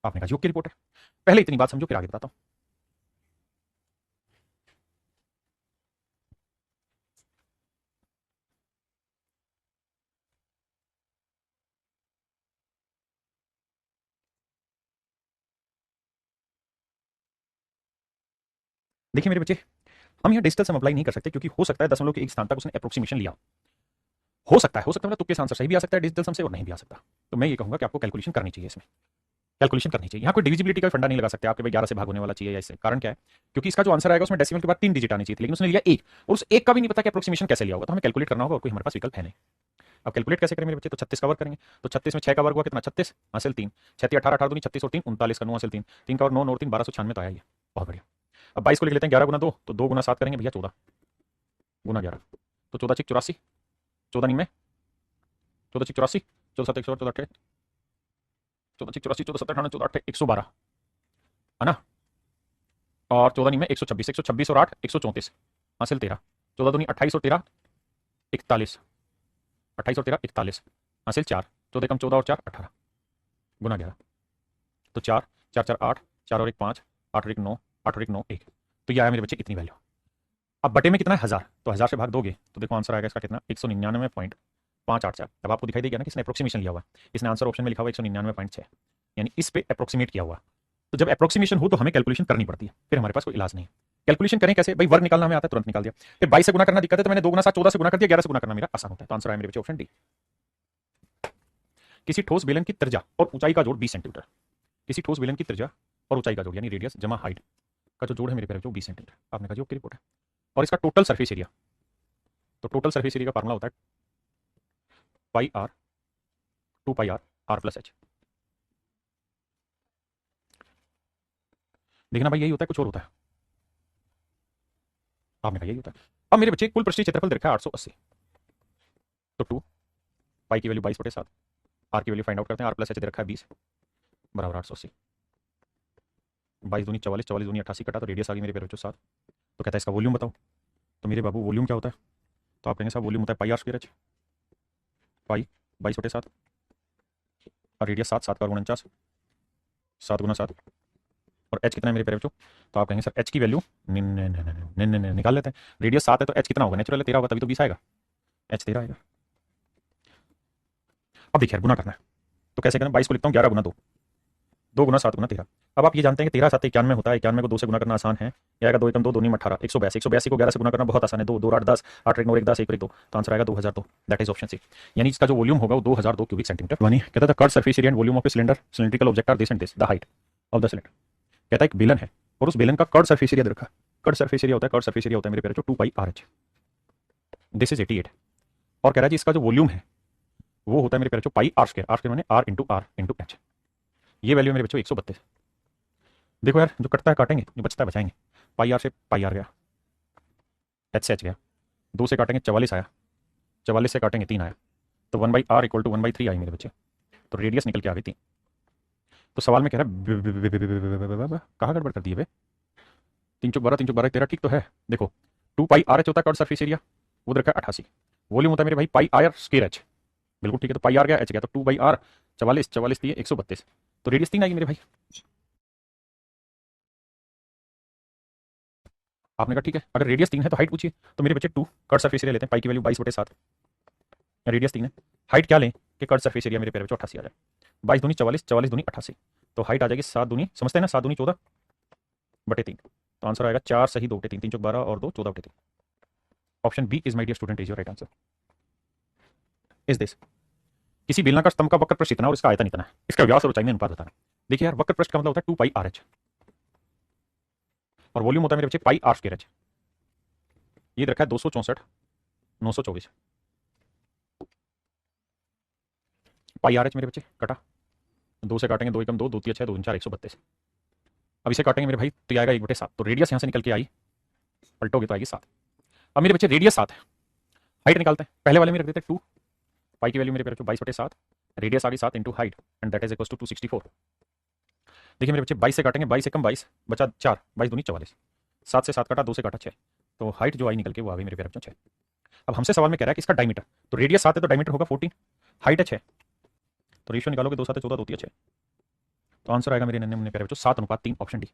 आपने कहा योग की रिपोर्ट है, पहले इतनी बात समझो फिर आगे बताता हूं। देखिए मेरे बच्चे हम यहाँ डिजिटल सम अप्लाई नहीं कर सकते, क्योंकि हो सकता है दशमलव के एक स्थान तक उसने अप्रोक्सीमेशन लिया, हो सकता है मतलब तुक्के से आंसर सही भी आ सकता है डिजिटल सम से और नहीं भी आ सकता। तो मैं ये कहूंगा कि आपको कैलकुलेशन करनी चाहिए, इसमें कैलकुलेशन करनी चाहिए। यहाँ कोई डिविजिबिलिटी का फंडा नहीं लगा सकते आपके भाई 11 से भाग होने वाला चाहिए या इससे, कारण क्या है, क्योंकि इसका जो आंसर आएगा उसमें डेसिमल के बाद 3 डिजिट आनी चाहिए थी, लेकिन उसने लिया 1 और उस 1 का भी नहीं पता कि अप्रोक्सीमेशन कैसे लिया होगा, तो हमें कैलकुलेट करना होगा और कोई हमारे पास विकल्प है नहीं। अब कैलकुलेट कैसे करें मेरे बच्चे, तो 36 का वर्ग करेंगे, तो 36 में 6 का वर्ग हुआ कितना, 36 हासिल 3, 6 18 18 दूनी 36 और 3 39 का 9 हासिल 3, 3 का और 9 9 और 3 1296 तो आया ये, बहुत बढ़िया। अब 22 को लिख लेते हैं 11 गुना 2, तो 2 गुना 7 करेंगे भैया 14 गुना 11, तो 14 6 84, 14 में 14 6 84, 14 7 14 14 14 6 84, 14 7 18 14 8 112 है ना, और 14 में 126, 126 और 8 134 हासिल 13, 14 दूनी 28 और 13 41, 28 और 13 41 हासिल 4, 14 कम 14 और 4 18 गुना 11, तो 4 4 4 8, 4 और 1 5, 8 और 1 9, 8 और 1 9 1, तो ये आया मेरे बच्चे इतनी वैल्यू। अब बटे में कितना है 1000, तो 1000 से भाग दोगे तो देखो आंसर आएगा इसका कितना 199.584। अब आपको दिखाई देगा ना किसने अप्रोक्सीमेशन लिया हुआ, इसने आंसर ऑप्शन में लिखा हुआ 199.6, यानी इस पे अप्रोक्सीमेट किया हुआ। तो जब अप्रोक्सीमेशन हो तो हमें कैलकुलेशन करनी पड़ती है, फिर हमारे पास कोई इलाज नहीं है। कैलकुलेशन करें कैसे भाई, वर्ग निकालना हमें आता है तुरंत निकाल दिया, फिर 22 से गुना करना दिक्कत है तो मैंने 2 गुना 7 14 से गुना कर दिया, 11 से गुना करना मेरा आसान होता है। तो आंसर आया मेरे बच्चे ऑप्शन डी। किसी ठोस बेलन की त्रिज्या और ऊंचाई का जोड़ 20 सेंटीमीटर, किसी ठोस बेलन की त्रिज्या और ऊंचाई का जोड़ यानी रेडियस जमा हाइट का जो जोड़ है मेरे प्यारे बच्चों 20 सेंटीमीटर। आपने कहा जी ओके रिपोर्ट है। और इसका टोटल सरफेस एरिया, तो टोटल सरफेस एरिया का फार्मूला होता है pi r 2 pi r r plus h. देखना भाई, यही होता है कुछ और होता है? आपने कहा यही होता है। अब मेरे बच्चे कुल पृष्ठीय क्षेत्रफल दे रखा है 880, तो 2 पाई की वैल्यू 22/7, आर की वैल्यू फाइंड आउट करते हैं, आर प्लस एच दे रखा है 20 बराबर 880। 22 दूनी 44, 44 दूनी 88 कटा, तो रेडियस आ गई मेरे प्यारे बच्चों 7। तो कहता है इसका वॉल्यूम बताओ। तो मेरे बाबू वॉल्यूम क्या होता है? तो आप कहेंगे साहब वॉल्यूम होता है पाई आर स्क्वायर एच, पाई 22/7 और रेडियस 7, 7 का 49, 7 गुना 7, और एच कितना है मेरे प्यारे बच्चों? तो आप कहेंगे सर एच की वैल्यू निकाल लेते हैं। रेडियस 7 है तो एच कितना होगा? नेचुरल है 13 होगा, तभी तो 20 आएगा, एच 13 आएगा। अब देखिए गुना करना है, तो कैसे करना? 22 को लिखता हूँ 11 गुना 2, 2 गुना 7 गुना 13। अब आप ये जानते हैं कि 13 7 91 होता है, 91 को 2 से गुना करना आसान है। ये आएगा 2 एकम 2, 2 नीम 18, 182, 182 को 11 से गुना करना बहुत आसान है, 2 2 8 10, 8 1 9 1 10, 1 1 2, तो आंसर आएगा 2002। That is option C. यानी इसका जो वॉल्यूम होगा वो 2002 क्यूबिक सेंटीमीटर बनी। कहता था curve surface area and volume of a cylinder, cylindrical object are this and this, the height of the cylinder. कहता है एक बेलन है और उस बेलन का कर्व सरफेस एरिया दे रखा है। कर्व सरफेस एरिया होता है, कर्व सरफेस एरिया होता है मेरे प्यारे बच्चों 2 pi r H, this is 88। और कह रहा है जी इसका जो वॉल्यूम है वो होता है मेरे प्यारे बच्चों पाई आर स्क्वायर, आर स्क्वायर माने आर इंटू एच। ये वैल्यू मेरे बच्चों 132। देखो यार, जो कटता है काटेंगे, जो बचता है बचाएंगे। पाई आर से पाई आर गया, एच से एच गया, 2 से काटेंगे 44 आया, 44 से काटेंगे 3 आया, तो 1/r इक्वल टू 1/3 आई मेरे बच्चे। तो रेडियस निकल के आ गई 3। तो सवाल में कह रहा है कहाँ गड़बड़ कर दी है? 3 चौक 12, 3 चौक 12 13, ठीक तो है। देखो 2 पाई आर एच होता है कर्व सरफेस एरिया, वो रखा है 88। वॉल्यूम होता है मेरे भाई पाई आर स्क्वायर एच, बिल्कुल ठीक है। तो पाई आर गया, एच गया, तो 2/r 44, 44 दिए 132, तो रेडियस 3 आएगी मेरे भाई। आपने कहा ठीक है, अगर रेडियस 3 है तो हाइट पूछिए। तो मेरे बच्चे 2 कर्व सरफेस एरिया लेते हैं, पाई की वैल्यू 22/7, रेडियस 3 है। हाइट क्या लें कि कर्व सरफेस एरिया मेरे प्यारे बच्चों 88 आ जाए। 22 दूनी 44, 44 दूनी 88, तो हाइट आ जाएगी 7 दूनी, समझते हैं ना, 7 दूनी 14/3। तो आंसर आएगा 4 सही 2 3 3 चौक 12 और 2 14/3। Option B is my dear student is your right answer. Is this किसी बेलनाकार स्तंभ का वक्र पृष्ठ इतना और इसका आयतन इतना है, इसका व्यास और ऊंचाई में अनुपात बताना। देखिए यार, वक्र पृष्ठ का मतलब होता है 2 पाई आर एच और वॉल्यूम होता है मेरे बच्चे पाई आर स्क्वायर एच। ये रखा है 264 924 पाई आर एच मेरे बच्चे, कटा 2 से काटेंगे 2 एकम 2, 2 3 6, 2 4 132। अब इसे काटेंगे मेरे भाई तो ये आएगा 1/7, तो रेडियस यहां से निकल के आई, पलटोगे तो आएगी 7। अब मेरे बच्चे रेडियस 7 है, हाइट निकालते हैं। पहले वाले में रख देते हैं 2, पाई की वैल्यू मेरे बच्चों 22/7, रेडियस आ गई 7 into height and that is equal to 264। देखिए मेरे बच्चे 22 से काटेंगे, 22 एकम 22 बचा 4, 22 दूनी 44, 7 से 7 काटा, 2 से काटा 6, तो हाइट जो आई निकल के वो आ गई मेरे प्यारे बच्चों 6। अब हमसे सवाल में कह रहा है कि इसका डायमीटर, तो रेडियस 7 है तो डायमीटर होगा 14, हाइट है 6, तो रेशियो निकालोगे 2 7 14, 2 3 6, तो आंसर आएगा मेरे नन्हे मुन्ने प्यारे बच्चों 7:3, ऑप्शन डी।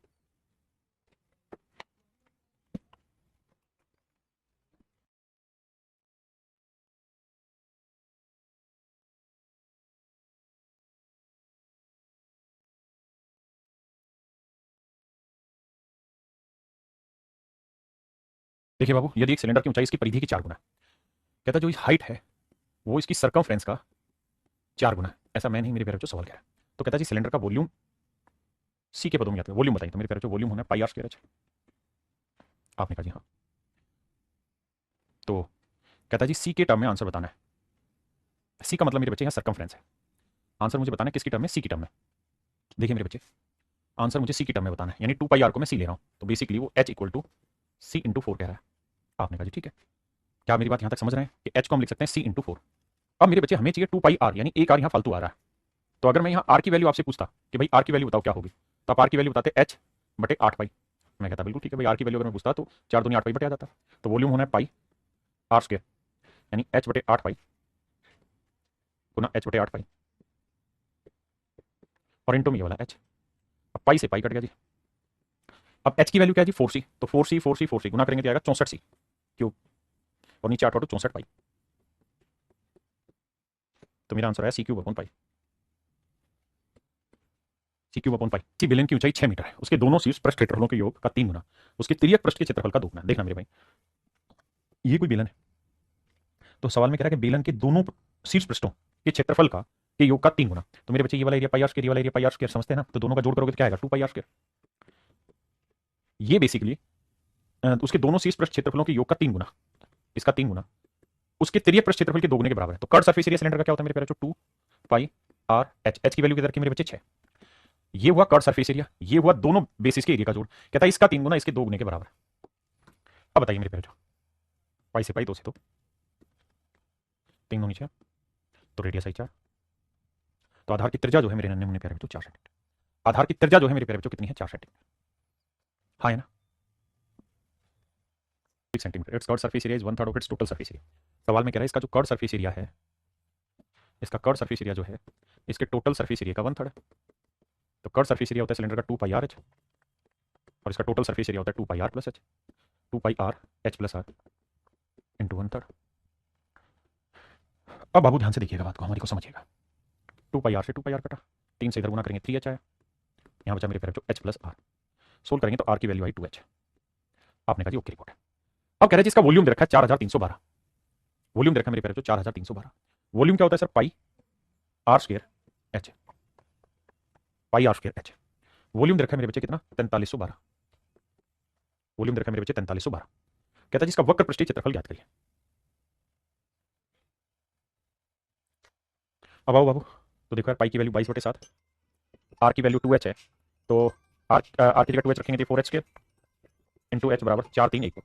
देखिए बाबू, यदि एक सिलेंडर की ऊंचाई इसकी परिधि की 4 गुना है, कहता है जो हाइट है वो इसकी सर्कमफ्रेंस का 4 गुना है। ऐसा मैं नहीं, मेरे प्यारे बच्चों सवाल कह रहा है। तो कहता है जी सिलेंडर का वॉल्यूम सी के पदों में याद करें, वॉल्यूम बताइए। तो मेरे प्यारे बच्चों वॉल्यूम होना है पाई आर स्क्वायर एच। आपने कहा जी हाँ। तो कहता है जी सी के टर्म में आंसर बताना है। सी का मतलब मेरे बच्चे यहाँ सर्कमफ्रेंस है। आंसर मुझे बताना है किसकी टर्म में? सी की टर्म में। देखिए मेरे बच्चे, आंसर मुझे सी की टर्म में बताना है, यानी 2 पाई आर को मैं सी ले रहा हूँ, तो बेसिकली वो H equal to C into 4 कह रहा है। आपने कहा जी ठीक है। क्या मेरी बात यहाँ तक समझ रहे हैं कि एच को हम लिख सकते हैं सी इंटू 4। अब मेरे बच्चे हमें चाहिए 2 पाई आर, यानी एक आर यहाँ फालतू आ रहा है। तो अगर मैं यहाँ आर की वैल्यू आपसे पूछता कि भाई आर की वैल्यू बताओ क्या होगी, तो आप आर की वैल्यू बताते एच बटे 8 पाई। मैं कहता बिल्कुल ठीक है भाई, आर की वैल्यू अगर मैं पूछता तो 4 दूनी 8 पाई बटे आ जाता। तो वॉल्यूम होना है पाई आर स्क्वायर, यानी एच बटे 8 पाई गुना एच बटे 8 पाई और इंटू में ये वाला एच। अब पाई से पाई कट गया जी। अब एच की वैल्यू क्या है जी? 4c, तो 4c 4c 4c गुना करेंगे तो आएगा 64c क्यूब और नीचे 8 64 पाई। तो मेरा आंसर आया सी क्यूब अपॉन पाई, सी क्यूब अपॉन पाई। सी बेलन की ऊंचाई 6 मीटर है, उसके दोनों शीर्ष पृष्ठ क्षेत्रफलों के योग का 3 गुना उसके तिर्यक पृष्ठ के क्षेत्रफल का 2 गुना। देखना मेरे भाई, ये कोई बेलन है, तो सवाल में कह रहा है कि बेलन के दोनों शीर्ष पृष्ठों के क्षेत्रफल का के योग का 3 गुना। तो मेरे बच्चे ये वाला एरिया पाई आर स्क्वायर, ये वाला एरिया पाई आर स्क्वायर, समझते हैं ना? तो दोनों का जोड़ करोगे तो क्या आएगा? 2 पाई आर स्क्वायर। ये बेसिकली उसके दोनों शीर्ष पृष्ठ क्षेत्रफलों के योग का 3 गुना, इसका 3 गुना, उसके तिर्यक पृष्ठ क्षेत्रफल के दोगुने के बराबर है। तो कर्व सरफेस एरिया सिलेंडर का क्या होता है मेरे प्यारे बच्चों, 2 पाई आर एच। एच की वैल्यू किधर की मेरे बच्चे 6। ये हुआ कर्व सरफेस एरिया, ये हुआ दोनों बेसिस के एरिया का जोड़। कहता है इसका 3 गुना इसके 2 गुने के बराबर है। अब बताइए मेरे प्यारे बच्चों, पाई से पाई, 2 से 2, 3 दूनी 6, तो रेडियस आई 4। तो आधार की त्रिज्या जो है मेरे नन्हे मुन्ने प्यारे बच्चों 4 सेंटीमीटर। आधार की त्रिज्या जो है मेरे प्यारे बच्चों कितनी है, 4 सेंटीमीटर। हाँ है ना, 6 centimetre. It's curve surface area is 1/3 of its total surface area. सवाल में कह रहा है इसका जो कर्व सरफेस एरिया है, इसका कर्व सरफेस एरिया जो है इसके टोटल सरफेस एरिया का 1/3 है। तो कर्व सरफेस एरिया होता है सिलेंडर का 2 पाई आर एच, और इसका टोटल सरफेस एरिया होता है 2 pi are plus h, 2 pi r h plus r into 1/3। अब बाबू ध्यान से देखिएगा बात को, हमारी को समझिएगा। 2 पाई आर से 2 पाई आर कटा, 3 से इधर गुना करेंगे 3 एच आया, यहाँ बचा मेरे प्यारे बच्चों एच प्लस आर। सोल्व करेंगे तो आर की वैल्यू आई 2 एच। आपने कहा जी ओके रिपोर्ट है। अब कह रहे हैं जिसका वॉल्यूम दे रखा है 4312, वॉल्यूम दे रखा है मेरे प्यारे बच्चों 4312। वॉल्यूम क्या होता है sir, pi are square h, pi are square h. Volume दे रखा है मेरे बच्चे कितना, 4312। वॉल्यूम दे रखा है मेरे बच्चे 4312। कहता है जिसका वक्र पृष्ठीय क्षेत्रफल ज्ञात करिए। अब आओ बाबू, तो देखो यार पाई की वैल्यू 22/7, आर की वैल्यू 2h है, तो आर की जगह 2h रखेंगे तो 4h स्क्वायर इंटू एच बराबर 4 3 1।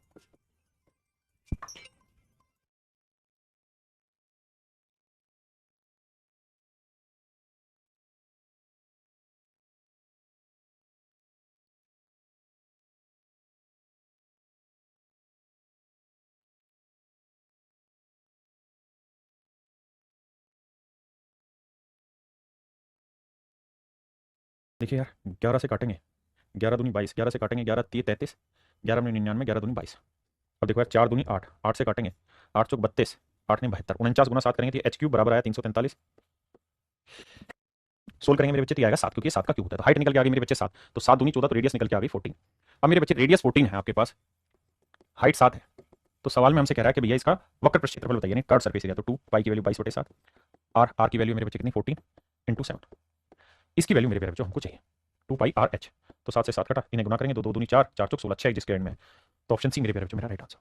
देखिए यार 11 से काटेंगे, 11 दूनी 22, 11 से काटेंगे 11 3 33, 11 में 99, 11 दूनी 22। अब देखो यार 4 दूनी 8, 8 से काटेंगे 8 चौक 32, 8 ने 72, 49 गुना 7 करेंगे तो एच क्यूब बराबर आया 343। सोल्व करेंगे मेरे बच्चे तो आएगा 7, क्योंकि 7 का क्यूब होता है। तो हाइट निकल के आ गई मेरे बच्चे 7, तो 7 दूनी 14, तो रेडियस निकल के आ गई 14। अब मेरे बच्चे रेडियस 14 है आपके पास, हाइट 7 है, तो सवाल में हमसे कह रहा है कि भैया इसका वक्र पृष्ठ क्षेत्रफल बताइए, कर्व सरफेस एरिया। तो 2 पाई की वैल्यू 22/7, आर की वैल्यू मेरे बच्चे कितनी 14 इंटू 7। इसकी वैल्यू मेरे बच्चों हमको चाहिए 2 पाई आर एच। तो 7 से 7 कटा, इन्हें गुना करेंगे तो 2 दूनी 4, 4 चौक 16, 6 जिसके एंड में, तो ऑप्शन सी मेरे बच्चों मेरा राइट आंसर।